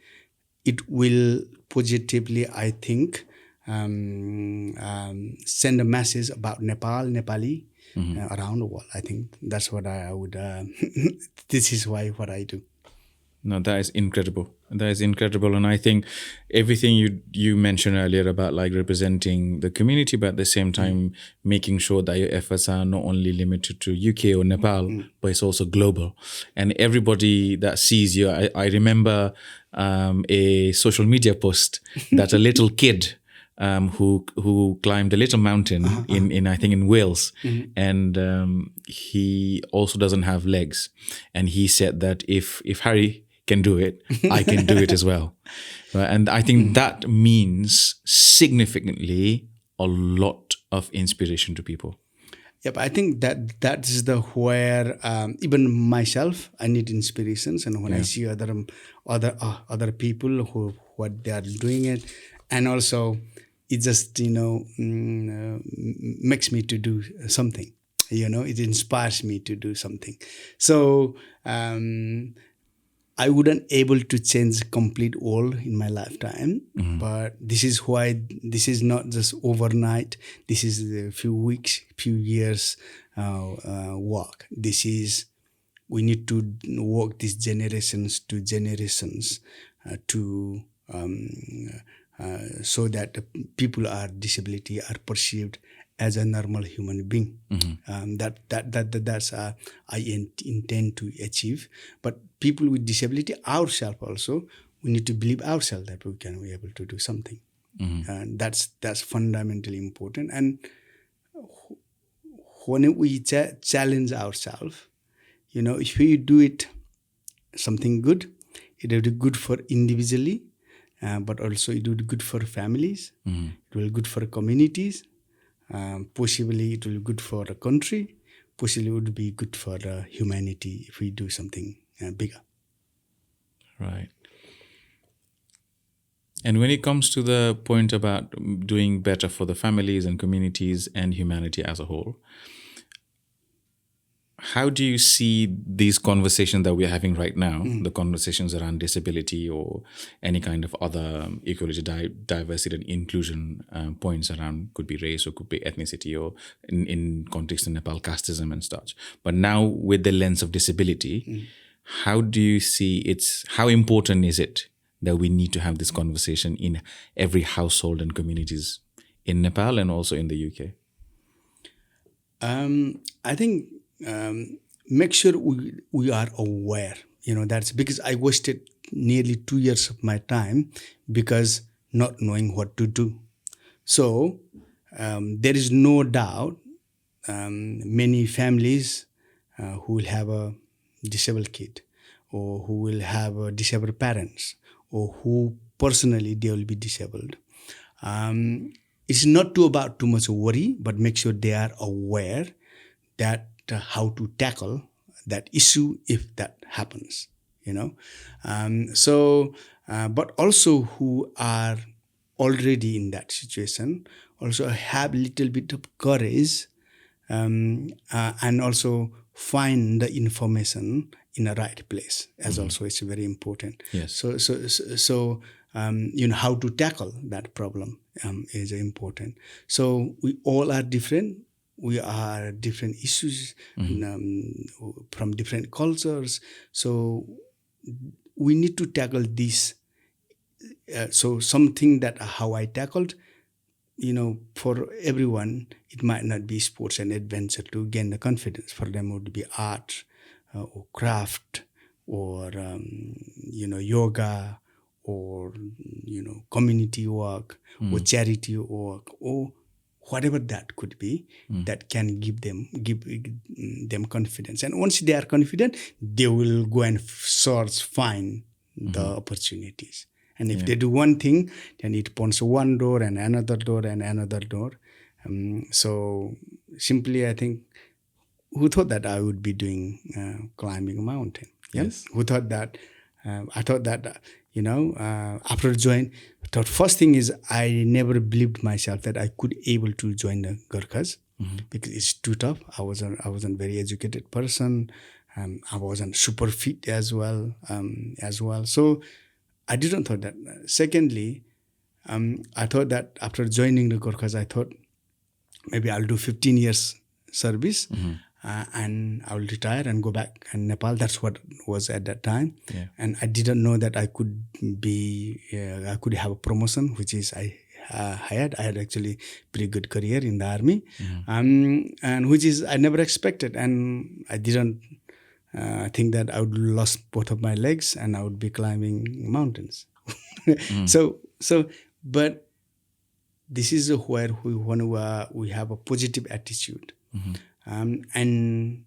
it will positively, I think, send a message about Nepali around the world. I think that's what I would. This is what I do. No, that is incredible. That is incredible. And I think everything you mentioned earlier about like representing the community, but at the same time, making sure that your efforts are not only limited to UK or Nepal, but it's also global. And everybody that sees you, I remember a social media post that a little kid who climbed a little mountain in I think in Wales, and he also doesn't have legs, and he said that if Hari can do it, I can do it as well. Right? And I think that means significantly a lot of inspiration to people. Yep, I think that is where even myself, I need inspirations, and when I see other people who what they are doing it, and also it just makes me to do something. It inspires me to do something. So I wouldn't able to change complete world in my lifetime, but this is why this is not just overnight. This is a few weeks, few years work. This is, we need to work these generations to generations to so that the people with disability are perceived as a normal human being. That's I intend to achieve. But people with disability, ourselves also, we need to believe ourselves that we can be able to do something. And that's fundamentally important. And when we challenge ourselves, if we do it something good, it will be good for individually, but also it will be good for families. It will be good for communities. Possibly it will be good for the country. Possibly it would be good for humanity if we do something bigger. Right. And when it comes to the point about doing better for the families and communities and humanity as a whole, how do you see these conversations that we're having right now, the conversations around disability or any kind of other ecology, diversity and inclusion points around, could be race or could be ethnicity, or in context in Nepal, casteism and such. But now with the lens of disability, how do you see how important is it that we need to have this conversation in every household and communities in Nepal and also in the UK? I think make sure we are aware. That's because I wasted nearly 2 years of my time because not knowing what to do. So there is no doubt many families who will have a disabled kid, or who will have disabled parents, or who personally they will be disabled. It's not about too much worry, but make sure they are aware that how to tackle that issue if that happens. But also who are already in that situation also have a little bit of courage, and also find the information in the right place as also it's very important. Yes. So how to tackle that problem is important. So we all are different. We are different issues from different cultures. So we need to tackle this. So something that how I tackled, for everyone, it might not be sports and adventure to gain the confidence. For them, it would be art or craft or, yoga or, community work or charity work or whatever that could be, that can give them confidence. And once they are confident, they will go and find the opportunities. And if they do one thing, then it opens one door and another door and another door. So simply, I think, who thought that I would be doing climbing a mountain? Yeah? Yes. Who thought that? I thought that, after join, the first thing is I never believed myself that I could able to join the Gurkhas because it's too tough. I wasn't very educated person. I wasn't super fit as well. So I didn't thought that. Secondly, I thought that after joining the Gurkhas, I thought maybe I'll do 15 years service and I'll retire and go back in Nepal. That's what was at that time. Yeah. And I didn't know that I could have a promotion, which is I had actually pretty good career in the army, and which is I never expected, and I didn't think that I would lost both of my legs and I would be climbing mountains. But this is where we have a positive attitude, and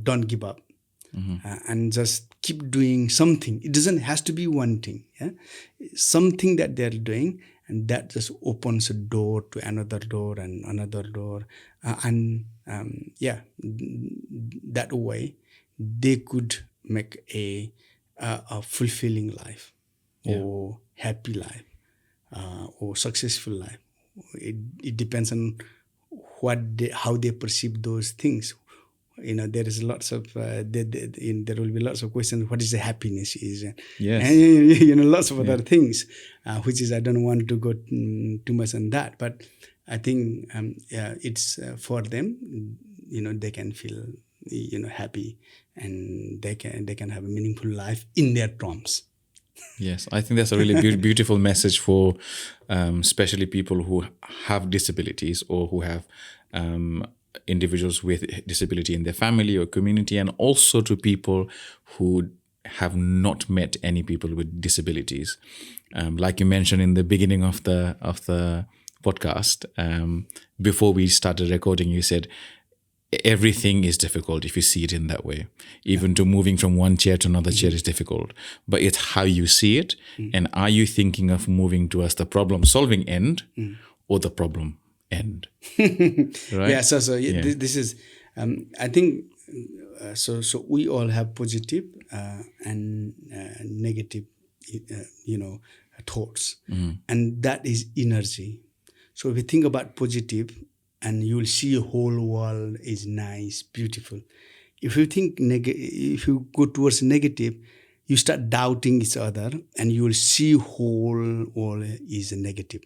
don't give up, and just keep doing something. It doesn't has to be one thing, something that they're doing, and that just opens a door to another door and another door, that way they could make a fulfilling life, or happy life, or successful life. It depends on how they perceive those things. There is lots of there will be lots of questions. What is the happiness is? Yes. And lots of other things, which is I don't want to go too much on that. But I think it's for them. They can feel happy, and they can have a meaningful life in their terms. Yes, I think that's a really beautiful message for especially people who have disabilities or who have individuals with disability in their family or community, and also to people who have not met any people with disabilities. Like you mentioned in the beginning of the podcast, before we started recording, you said everything is difficult if you see it in that way. Even to moving from one chair to another chair is difficult, but it's how you see it. And are you thinking of moving towards the problem solving end or the problem end? Right? Yeah. So this is, I think, so we all have positive and negative, thoughts. And that is energy. So if you think about positive, and you will see a whole world is nice, beautiful. If you think if you go towards negative, you start doubting each other, and you will see whole world is negative.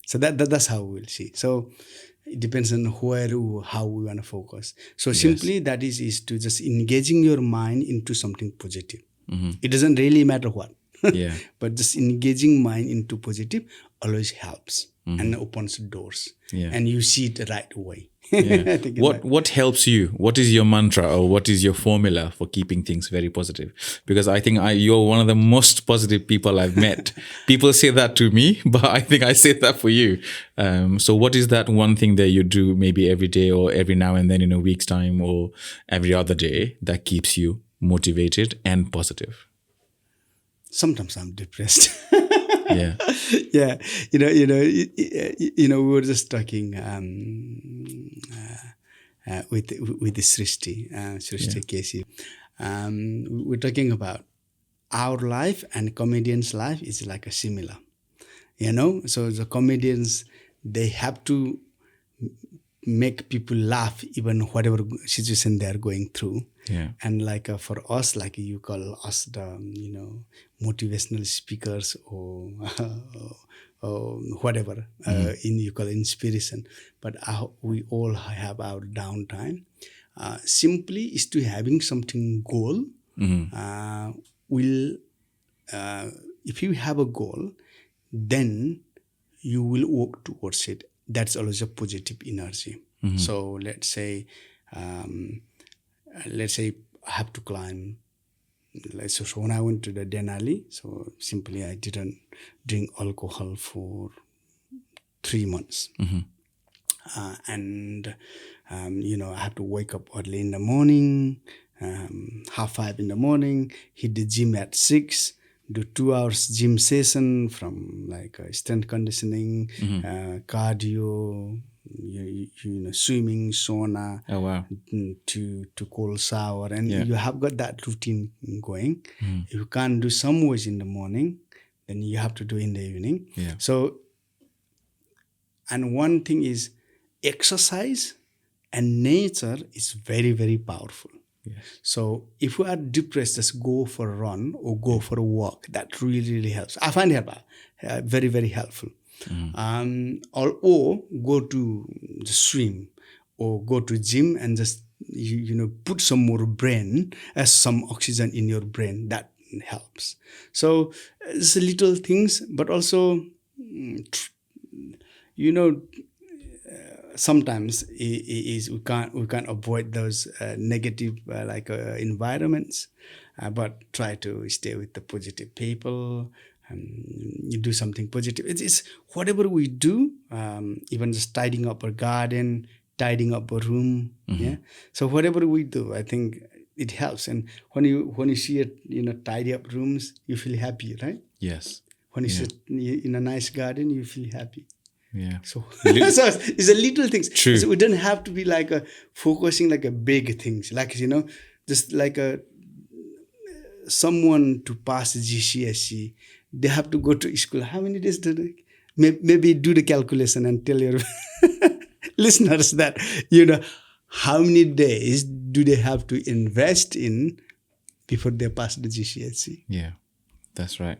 So that's how we'll see. So it depends on how we want to focus. So simply that is to just engaging your mind into something positive. It doesn't really matter what. But just engaging mind into positive always helps and opens doors. And you see it the right way. I think what helps you? What is your mantra, or what is your formula for keeping things very positive? Because I think you're one of the most positive people I've met. People say that to me, but I think I say that for you. So what is that one thing that you do maybe every day, or every now and then in a week's time, or every other day, that keeps you motivated and positive? Sometimes I'm depressed. Yeah. We were just talking with the Srishti Casey. We're talking about our life and comedians' life is like a similar. So the comedians, they have to make people laugh even whatever situation they are going through. And like for us, like you call us the motivational speakers or whatever you call inspiration, but we all have our downtime. Simply is to having something goal. If you have a goal, then you will work towards it. That's always a positive energy. So let's say I have to climb. So when I went to the Denali, so simply I didn't drink alcohol for 3 months. And I have to wake up early in the morning, 5:30 in the morning, hit the gym at 6, do 2 hours gym session from like strength conditioning, cardio, swimming, sauna, to cold shower, and you have got that routine going. If you can't do some ways in the morning, then you have to do in the evening. So, and one thing is exercise and nature is very, very powerful. So if you are depressed, just go for a run or go for a walk. That really, really helps. I find it very, very helpful. Or go to the swim or go to gym and just put some more some oxygen in your brain. That helps. So it's little things, but also sometimes we can't avoid those negative environments, but try to stay with the positive people. You do something positive. It's whatever we do, even just tidying up our garden, tidying up a room. So whatever we do, I think it helps. And when you see it, tidy up rooms, you feel happy, right? Yes. When you sit in a nice garden, you feel happy. So, so it's a little things. True. So we don't have to be like focusing like a big things. Like just like someone to pass GCSE, they have to go to school. How many days do they? Maybe do the calculation and tell your listeners that how many days do they have to invest in before they pass the GCSE? Yeah, that's right.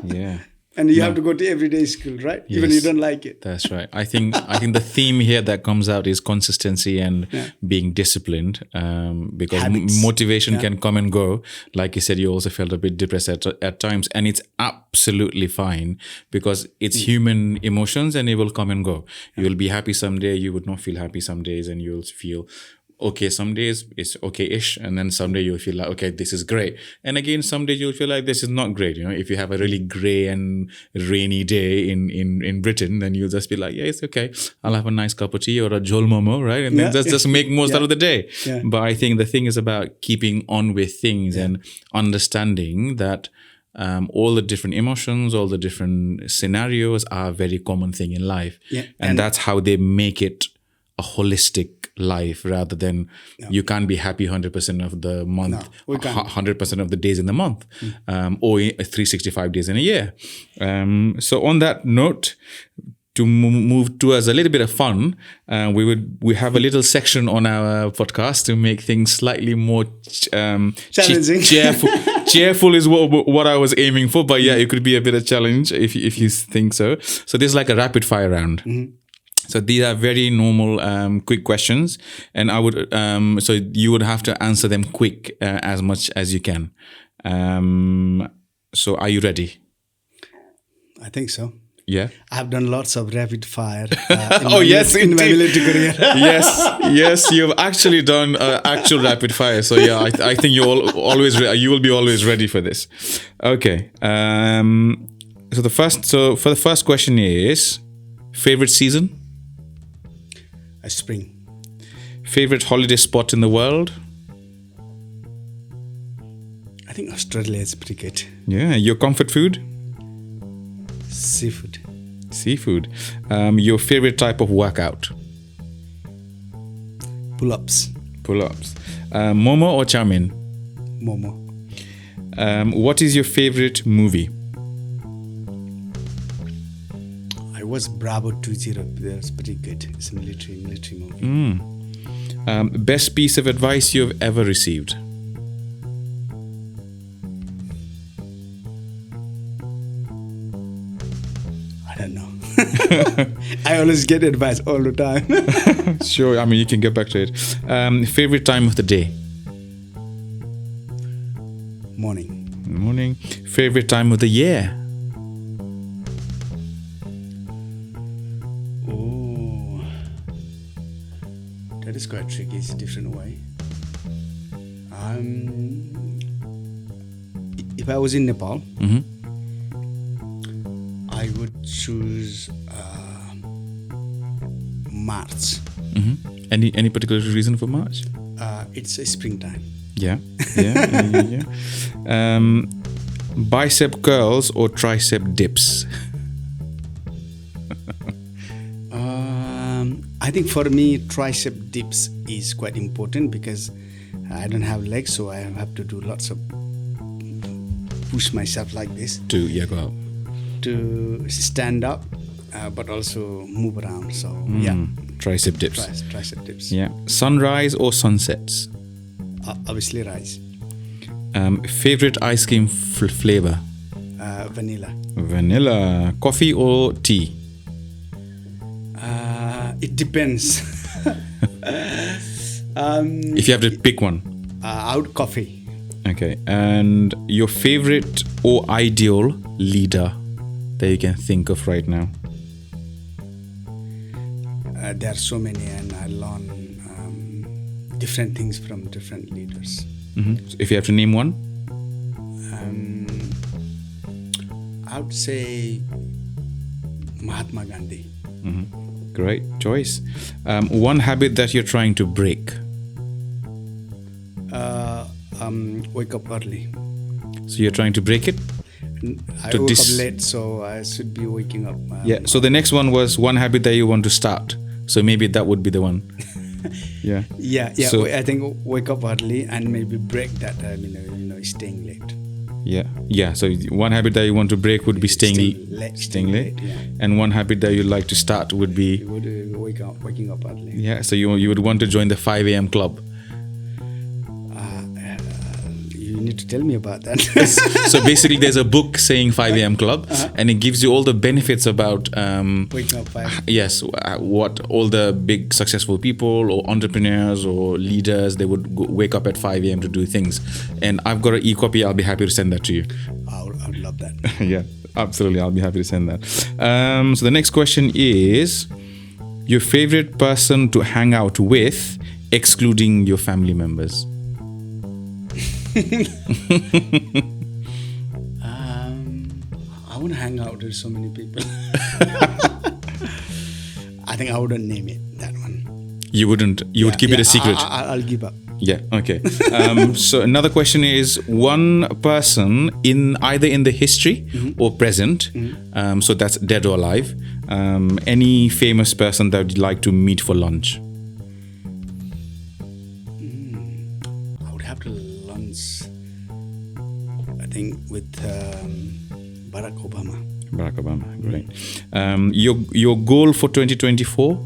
Yeah. And you have to go to everyday school, right? Yes, even you don't like it. That's right. I think the theme here that comes out is consistency and being disciplined, because motivation can come and go. Like you said, you also felt a bit depressed at times, and it's absolutely fine because it's human emotions and it will come and go. You will be happy someday, you would not feel happy some days, and you'll feel okay some days, it's okay-ish, and then someday you'll feel like, okay, this is great. And again, some days you'll feel like this is not great. If you have a really grey and rainy day in Britain, then you'll just be like, yeah, it's okay. I'll have a nice cup of tea or a jol momo, right? And then just make most out of the day. But I think the thing is about keeping on with things and understanding that all the different emotions, all the different scenarios are a very common thing in life. And that's how they make it a holistic life rather than you can't be happy 100% of the month, we can't. 100% of the days in the month, or 365 days in a year. So on that note, to move towards a little bit of fun, we have a little section on our podcast to make things slightly more challenging. Cheerful is what I was aiming for, but yeah, it could be a bit of challenge if you think so. So this is like a rapid fire round. So these are very normal, quick questions, and I would so you would have to answer them quick as much as you can. So are you ready? I think so. Yeah. I've done lots of rapid fire. In my military career. yes, you've actually done actual rapid fire. So yeah, I think you will be always ready for this. Okay. So for the first question is favorite season? Spring. Favorite holiday spot in the world? I think Australia is pretty good. Yeah. Your comfort food? Seafood. Your favorite type of workout? Pull-ups. Momo or chow mein? Momo. What is your favorite movie? I watched Bravo 20. That's pretty good. It's a military movie. Best piece of advice you've ever received? I don't know. I always get advice all the time. Sure, I mean, you can get back to it. Favorite time of the day? Morning. Favorite time of the year? Oh, that is quite tricky. It's a different way. If I was in Nepal, I would choose March. Any particular reason for March? It's a springtime. Yeah. Bicep curls or tricep dips? I think for me, tricep dips is quite important because I don't have legs, so I have to do lots of push myself like this Go out. to stand up, but also move around. So yeah, Tricep dips. Tricep dips. Yeah. Sunrise or sunsets? Obviously rise. Favorite ice cream flavor? Vanilla. Coffee or tea? It depends. If you have to pick one. Out coffee. Okay. And your favorite or ideal leader that you can think of right now? There are so many, and I learn different things from different leaders. So if you have to name one? I would say Mahatma Gandhi. Great choice. One habit that you're trying to break? Wake up early. So you're trying to break it? I woke up late, so I should be waking up. So the next one was one habit that you want to start. So maybe that would be the one. Yeah. So I think wake up early and maybe break that. Staying late. Yeah. So one habit that you want to break would be staying late. Yeah. And one habit that you'd like to start would be You would waking up early. Yeah. So you would want to join the 5 a.m. club. You need to tell me about that. So basically, there's a book saying 5 a.m. club, and it gives you all the benefits about waking up 5. Yes, what all the big successful people or entrepreneurs or leaders, they would wake up at 5 a.m. to do things. And I've got an e-copy. I'll be happy to send that to you. I would love that. Yeah, absolutely. I'll be happy to send that. So the next question is your favorite person to hang out with, excluding your family members. I wouldn't hang out with so many people. I think I wouldn't name it, that one. You wouldn't? You would keep it a secret? I'll give up. Yeah, okay. So another question is one person either in the history or present, so that's dead or alive, any famous person that you'd like to meet for lunch? think with Barack Obama. Barack Obama, great. Your goal for 2024?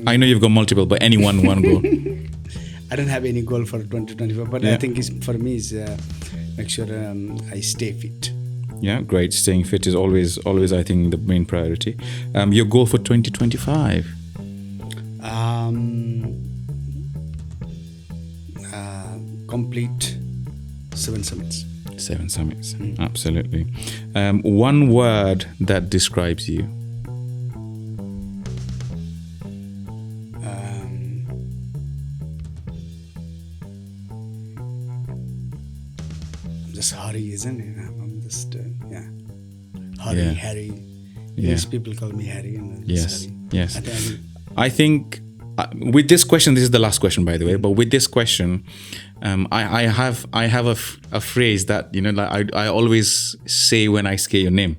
I know you've got multiple, but any one goal. I don't have any goal for 2024, but I think for me is make sure I stay fit. Yeah, great. Staying fit is always I think the main priority. Your goal for 2025? Complete 7 summits. 7 summits, absolutely. One word that describes you? Just Hari, isn't it? I'm just Hari, Harry. Yes, people call me Harry. And Yes, Hari. yes. I think with this question, this is the last question, by the way. But with this question, I have a phrase that like I always say when I say your name.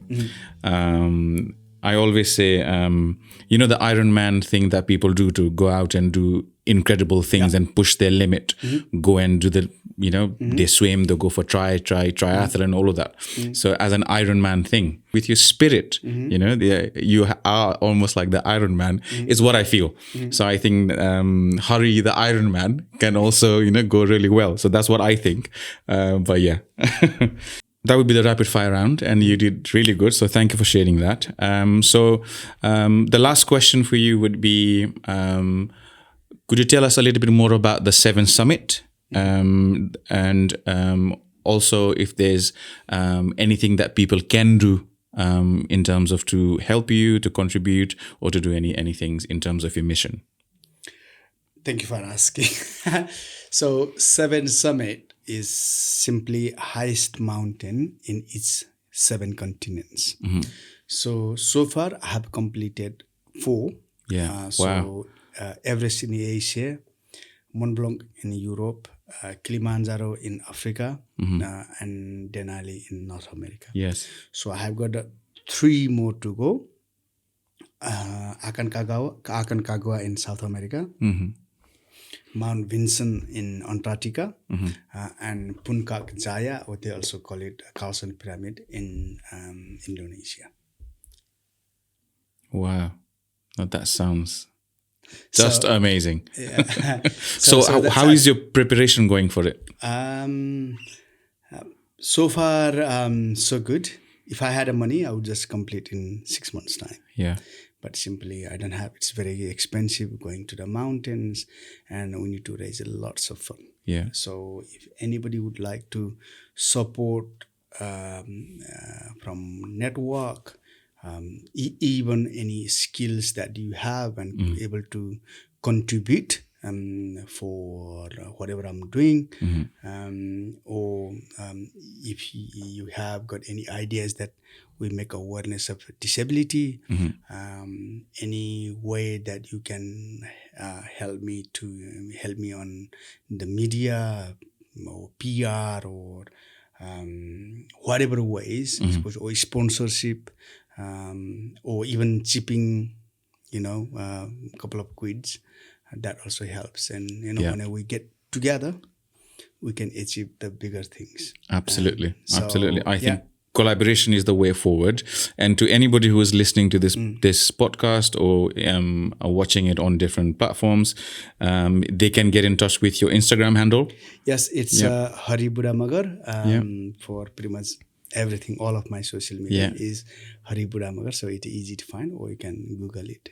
I always say, the Iron Man thing that people do to go out and do incredible things and push their limit, go and do the, they swim, they go for triathlon, all of that. So as an Iron Man thing, with your spirit, you are almost like the Iron Man, is what I feel. So I think Hari, the Iron Man, can also, go really well. So that's what I think. But yeah. That would be the rapid fire round, and you did really good. So thank you for sharing that. The last question for you would be, could you tell us a little bit more about the 7 Summit? And also if there's anything that people can do in terms of to help you, to contribute, or to do any things in terms of your mission. Thank you for asking. So 7 Summit is simply highest mountain in its 7 continents. So far I have completed 4. Yeah. Wow. Everest in Asia, Mont Blanc in Europe, Kilimanjaro in Africa, and Denali in North America. Yes. So I have got 3 more to go. Aconcagua in South America, Mount Vinson in Antarctica, and Puncak Jaya, or they also call it Carlson Pyramid in Indonesia. Wow. Now that sounds just amazing. Yeah. So how is your preparation going for it? So far, so good. If I had the money, I would just complete in 6 months' time. Yeah. But simply, I don't have. It's very expensive going to the mountains, and we need to raise lots of fund. Yeah. So if anybody would like to support from network, even any skills that you have and able to contribute for whatever I'm doing, or if you have got any ideas that we make awareness of disability, any way that you can help me on the media or PR or whatever ways, or sponsorship, or even chipping, a couple of quids, that also helps. And when we get together, we can achieve the bigger things. Absolutely. Absolutely. I think collaboration is the way forward. And to anybody who is listening to this podcast or are watching it on different platforms, they can get in touch with your Instagram handle. Yes, it's Hari Budha Magar. For pretty much everything, all of my social media is Hari Budha Magar, so it's easy to find, or you can Google it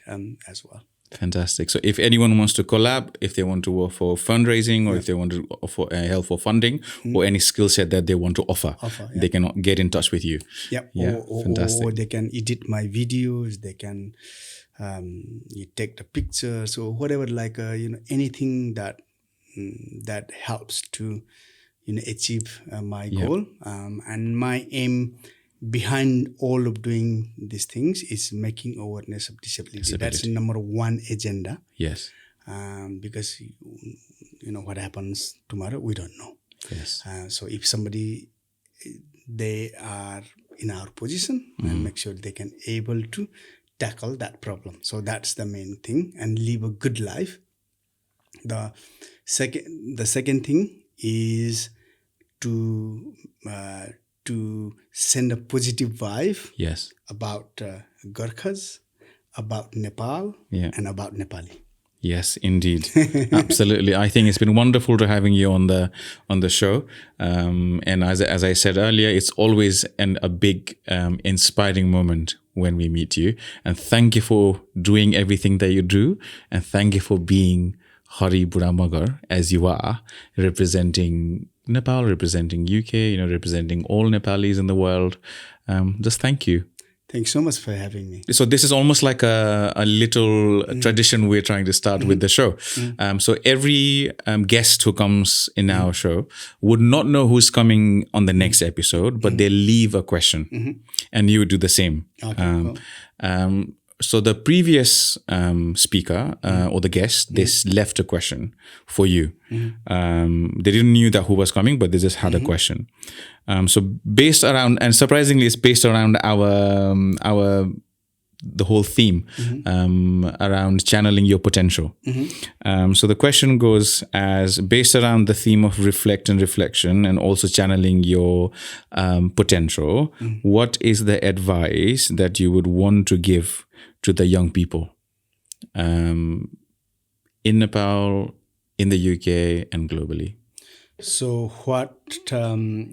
as well. Fantastic. So if anyone wants to collab, if they want to work for fundraising, or if they want to offer help for funding, or any skill set that they want to offer, they can get in touch with you. Fantastic. Or they can edit my videos. They can you take the pictures or whatever, like anything that helps to achieve my goal. And my aim behind all of doing these things is making awareness of disability. That's the number 1 agenda. Yes. Because what happens tomorrow, we don't know. Yes. So if somebody, they are in our position, and make sure they can able to tackle that problem. So that's the main thing, and live a good life. The second thing is to send a positive vibe Yes. about Gurkhas, about Nepal, Yeah. and about Nepali. Yes, indeed, absolutely. I think it's been wonderful to having you on the show. And as I said earlier, it's always a big inspiring moment when we meet you. And thank you for doing everything that you do, and thank you for being Hari Budha Magar as you are, representing Nepal, representing UK, representing all Nepalis in the world. Just thank you. Thanks so much for having me. So this is almost like a little tradition we're trying to start with the show. So every guest who comes in our show would not know who's coming on the next episode, but they leave a question, and you would do the same. Okay, cool. So the previous speaker or the guest, they left a question for you. They didn't knew that who was coming, but they just had a question. So based around, and surprisingly, it's based around the whole theme around channeling your potential. So the question goes as based around the theme of reflect and reflection, and also channeling your potential. What is the advice that you would want to give to the young people in Nepal, in the UK, and globally? So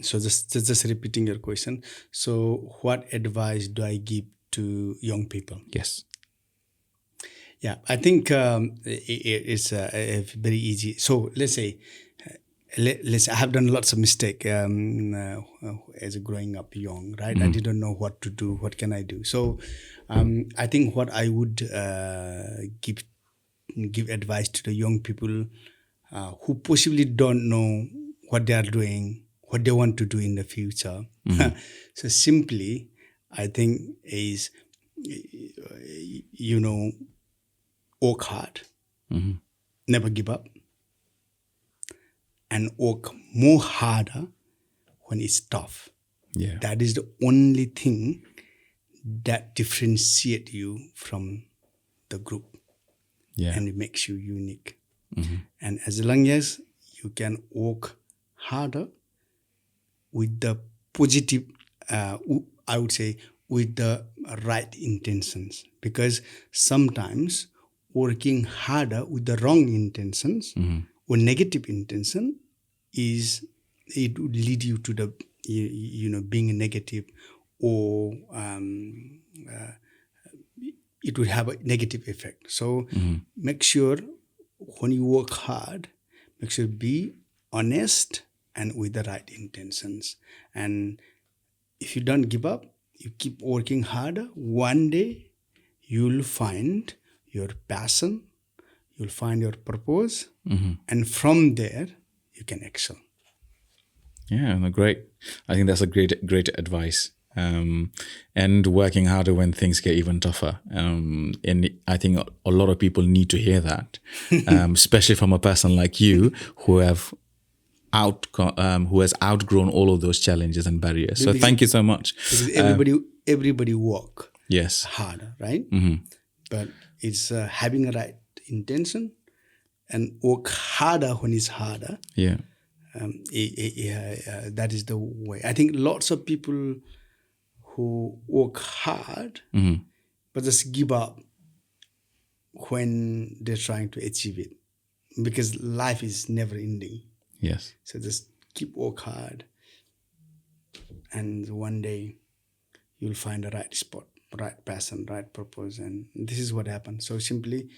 so just repeating your question. So what advice do I give to young people? Yes. Yeah, I think it's very easy. So let's say, I have done lots of mistakes as growing up young, right? I didn't know what to do. What can I do? So I think what I would give advice to the young people who possibly don't know what they are doing, what they want to do in the future. So simply, I think is, work hard, never give up, and work more harder when it's tough. Yeah. That is the only thing that differentiates you from the group. Yeah. And it makes you unique. And as long as you can work harder with the positive, I would say, with the right intentions, because sometimes working harder with the wrong intentions or negative intention it would lead you to the being negative, or it would have a negative effect. So make sure when you work hard, make sure be honest and with the right intentions. And if you don't give up, you keep working harder, one day you'll find your passion, you'll find your purpose, and from there you can excel. Yeah, no, great. I think that's a great advice. And working harder when things get even tougher. And I think a lot of people need to hear that, especially from a person like you who has outgrown all of those challenges and barriers. So thank you so much. Because everybody work yes harder, right? But it's having a right intention and work harder when it's harder. Yeah. That is the way. I think lots of people who work hard but just give up when they're trying to achieve it, because life is never ending. Yes. So just keep work hard, and one day you'll find the right spot, right passion, right purpose. And this is what happened. So simply,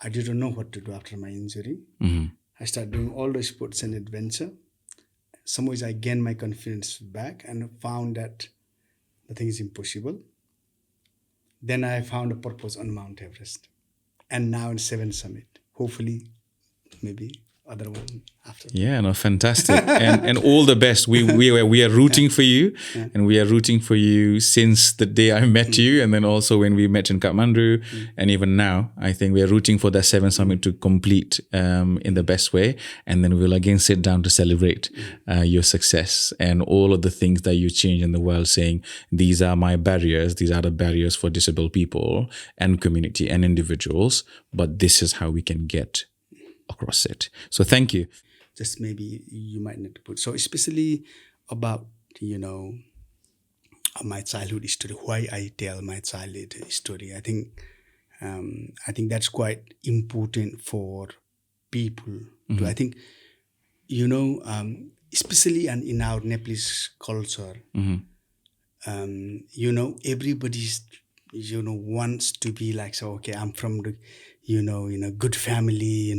I didn't know what to do after my injury. I started doing all the sports and adventure. Some ways I gained my confidence back and found that nothing is impossible. Then I found a purpose on Mount Everest, and now in 7th Summit. Hopefully, maybe other one after. Yeah, no, fantastic, and all the best. We are rooting for you, and we are rooting for you since the day I met you, and then also when we met in Kathmandu, and even now. I think we are rooting for that 7th Summit to complete in the best way, and then we'll again sit down to celebrate your success and all of the things that you change in the world, saying these are my barriers, these are the barriers for disabled people and community and individuals, but this is how we can get across it. So thank you. just maybe you might need to put. So especially about, my childhood story, why I tell my childhood story. I think that's quite important for people. I think, especially in our Nepalese culture, everybody's, wants to be like, so, okay, I'm from the, good family,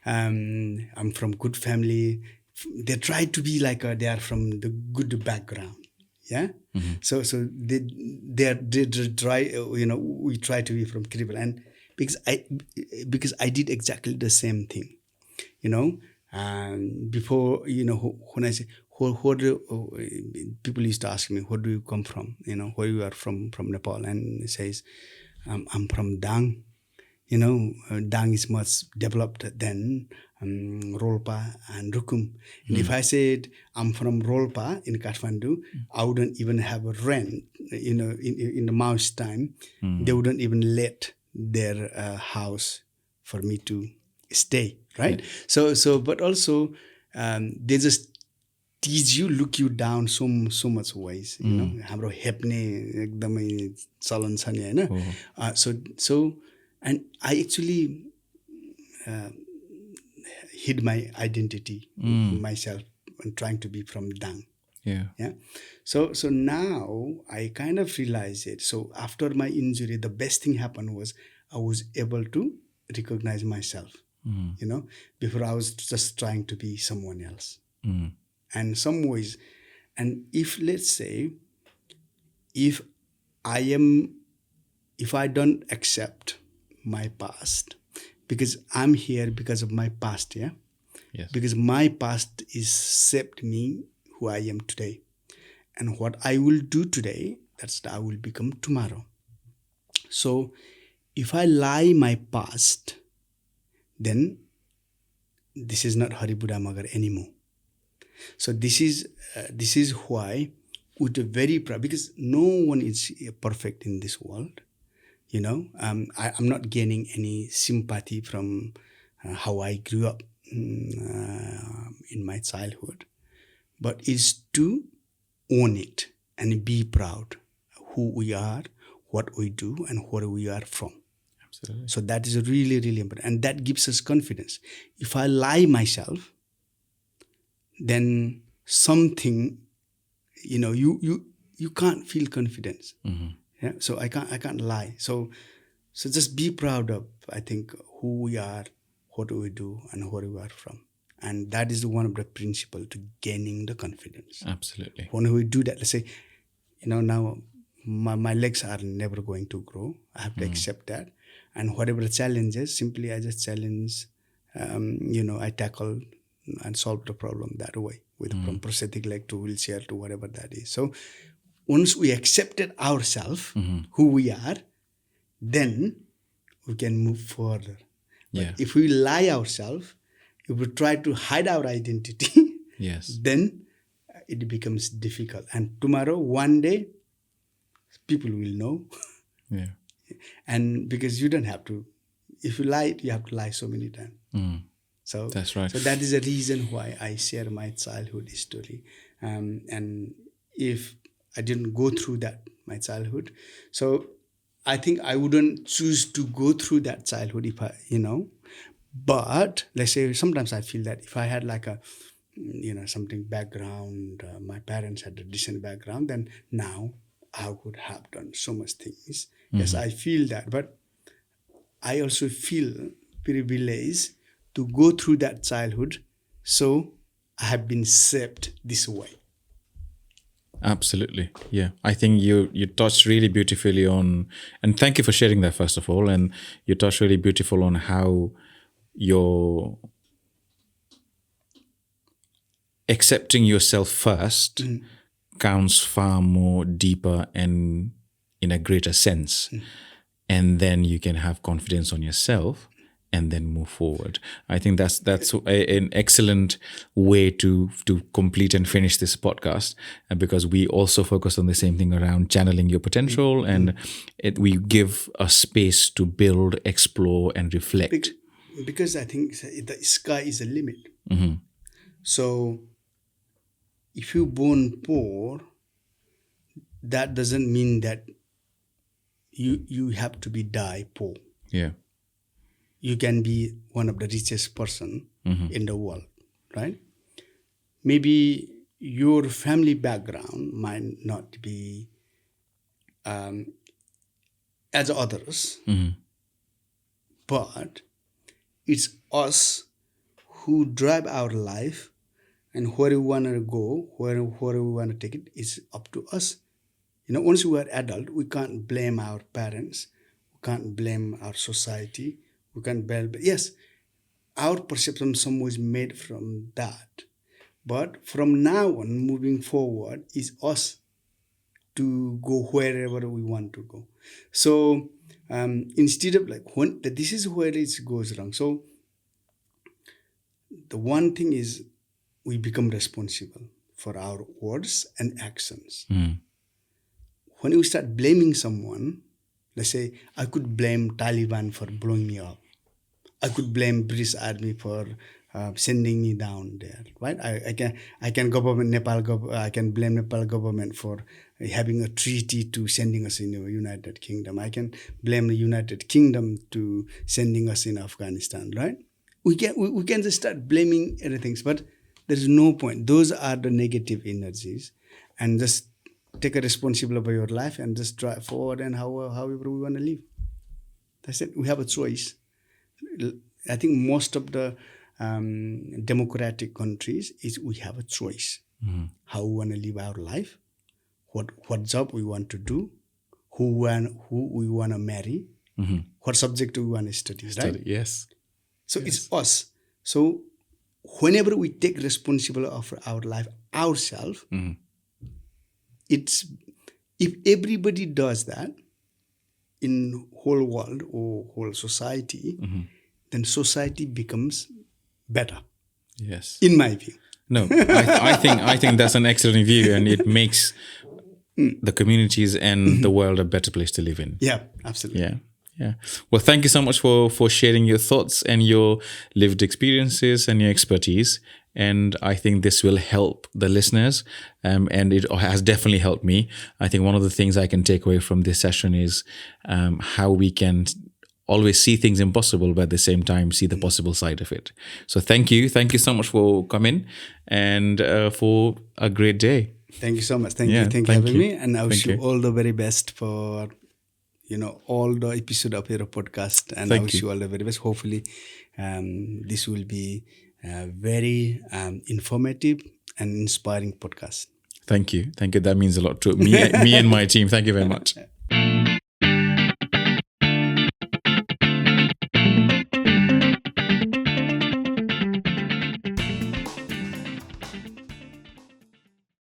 I'm from good family. They try to be like they are from the good background. Yeah. So they try, we try to be from Kribble, and because I did exactly the same thing, and before, when I say, people used to ask me, where do you come from? Where you are from Nepal, and it says, I'm from Dang. Dang is much developed than Rolpa and Rukum. And if I said I'm from Rolpa in Kathmandu, I wouldn't even have a rent. In the Mao's time, they wouldn't even let their house for me to stay, right? Yeah. So, but also they just tease you, look you down so much ways. हाम्रो हेप्ने एकदमै चलन छ नि, हैन? So and I actually hid my identity myself and trying to be from Dang. Yeah. So now I kind of realized it. So after my injury, the best thing happened was I was able to recognize myself. Before I was just trying to be someone else. And some ways, and if, let's say, if I don't accept my past, because I'm here because of my past, yeah? Yes. Because my past is shaped me who I am today. And what I will do today, that's what I will become tomorrow. So if I lie my past, then this is not Hari Budha Magar anymore. So this is why, with a very proud, because no one is perfect in this world. I'm not gaining any sympathy from how I grew up in my childhood, but it's to own it and be proud who we are, what we do, and where we are from. Absolutely. So that is really, really important, and that gives us confidence. If I lie myself, then something, you can't feel confidence. Yeah, so I can't lie. So just be proud of, I think, who we are, what we do, and where we are from. And that is one of the principles to gaining the confidence. Absolutely. When we do that, let's say, now my legs are never going to grow. I have to accept that. And whatever the challenges, simply I just challenge, I tackle and solve the problem that way, from prosthetic leg to wheelchair to whatever that is. So once we accepted ourselves, who we are, then we can move further. But if we lie ourselves, if we try to hide our identity, then it becomes difficult. And tomorrow, one day, people will know. Yeah. And because you don't have to, if you lie, you have to lie so many times. So that's right. So that is the reason why I share my childhood story. And if I didn't go through that, my childhood, so I think I wouldn't choose to go through that childhood if I, but let's say sometimes I feel that if I had like a, something background, my parents had a decent background, then now I would have done so much things. Yes, I feel that, but I also feel privileged to go through that childhood, so I have been shaped this way. Absolutely. Yeah. I think you touched really beautifully on, and thank you for sharing that first of all, and you touched really beautiful on how your accepting yourself first counts far more deeper and in a greater sense. And then you can have confidence on yourself and then move forward. I think that's an excellent way to complete and finish this podcast, because we also focus on the same thing around channeling your potential, and we give a space to build, explore, and reflect. because I think the sky is a limit. Mm-hmm. So if you born poor, that doesn't mean that you have to be die poor. Yeah. You can be one of the richest person Mm-hmm. in the world, right? Maybe your family background might not be as others, Mm-hmm. but it's us who drive our life, and where we want to go, where we want to take it, is up to us. Once we are adult, we can't blame our parents, we can't blame our society, we can't blame. Yes, our perception some was made from that, but from now on, moving forward, is us to go wherever we want to go. So instead of like when this is where it goes wrong. So the one thing is we become responsible for our words and actions. Mm-hmm. When we start blaming someone, let's say I could blame Taliban for blowing me up. I could blame British Army for sending me down there, right? I can I can blame Nepal government for having a treaty to sending us in the United Kingdom. I can blame the United Kingdom to sending us in Afghanistan, right? We can just start blaming everything, but there is no point. Those are the negative energies, and just take a responsibility of your life and just drive forward and however we want to live. That's it. We have a choice. I think most of the democratic countries is we have a choice. Mm-hmm. How we want to live our life, what job we want to do, who we want to marry, Mm-hmm. what subject we want to study, right? Yes. So it's us. So whenever we take responsibility of our life ourselves, Mm-hmm. it's if everybody does that in whole world or whole society, Mm-hmm. then society becomes better, Yes. in my view. No, I think that's an excellent view, and it makes the communities and the world a better place to live in. Yeah, absolutely. Yeah. Yeah. Well, thank you so much for sharing your thoughts and your lived experiences and your expertise. And I think this will help the listeners, and it has definitely helped me. I think one of the things I can take away from this session is how we can always see things impossible, but at the same time see the possible side of it. So thank you so much for coming, and for a great day. Thank you so much. Thank Yeah, you for thank having you. me, and I wish Thank you you. all the very best for all the episode of your podcast, and Thank I wish you. you all the very best. Hopefully, this will be a very informative and inspiring podcast. Thank you. That means a lot to me and my team. Thank you very much.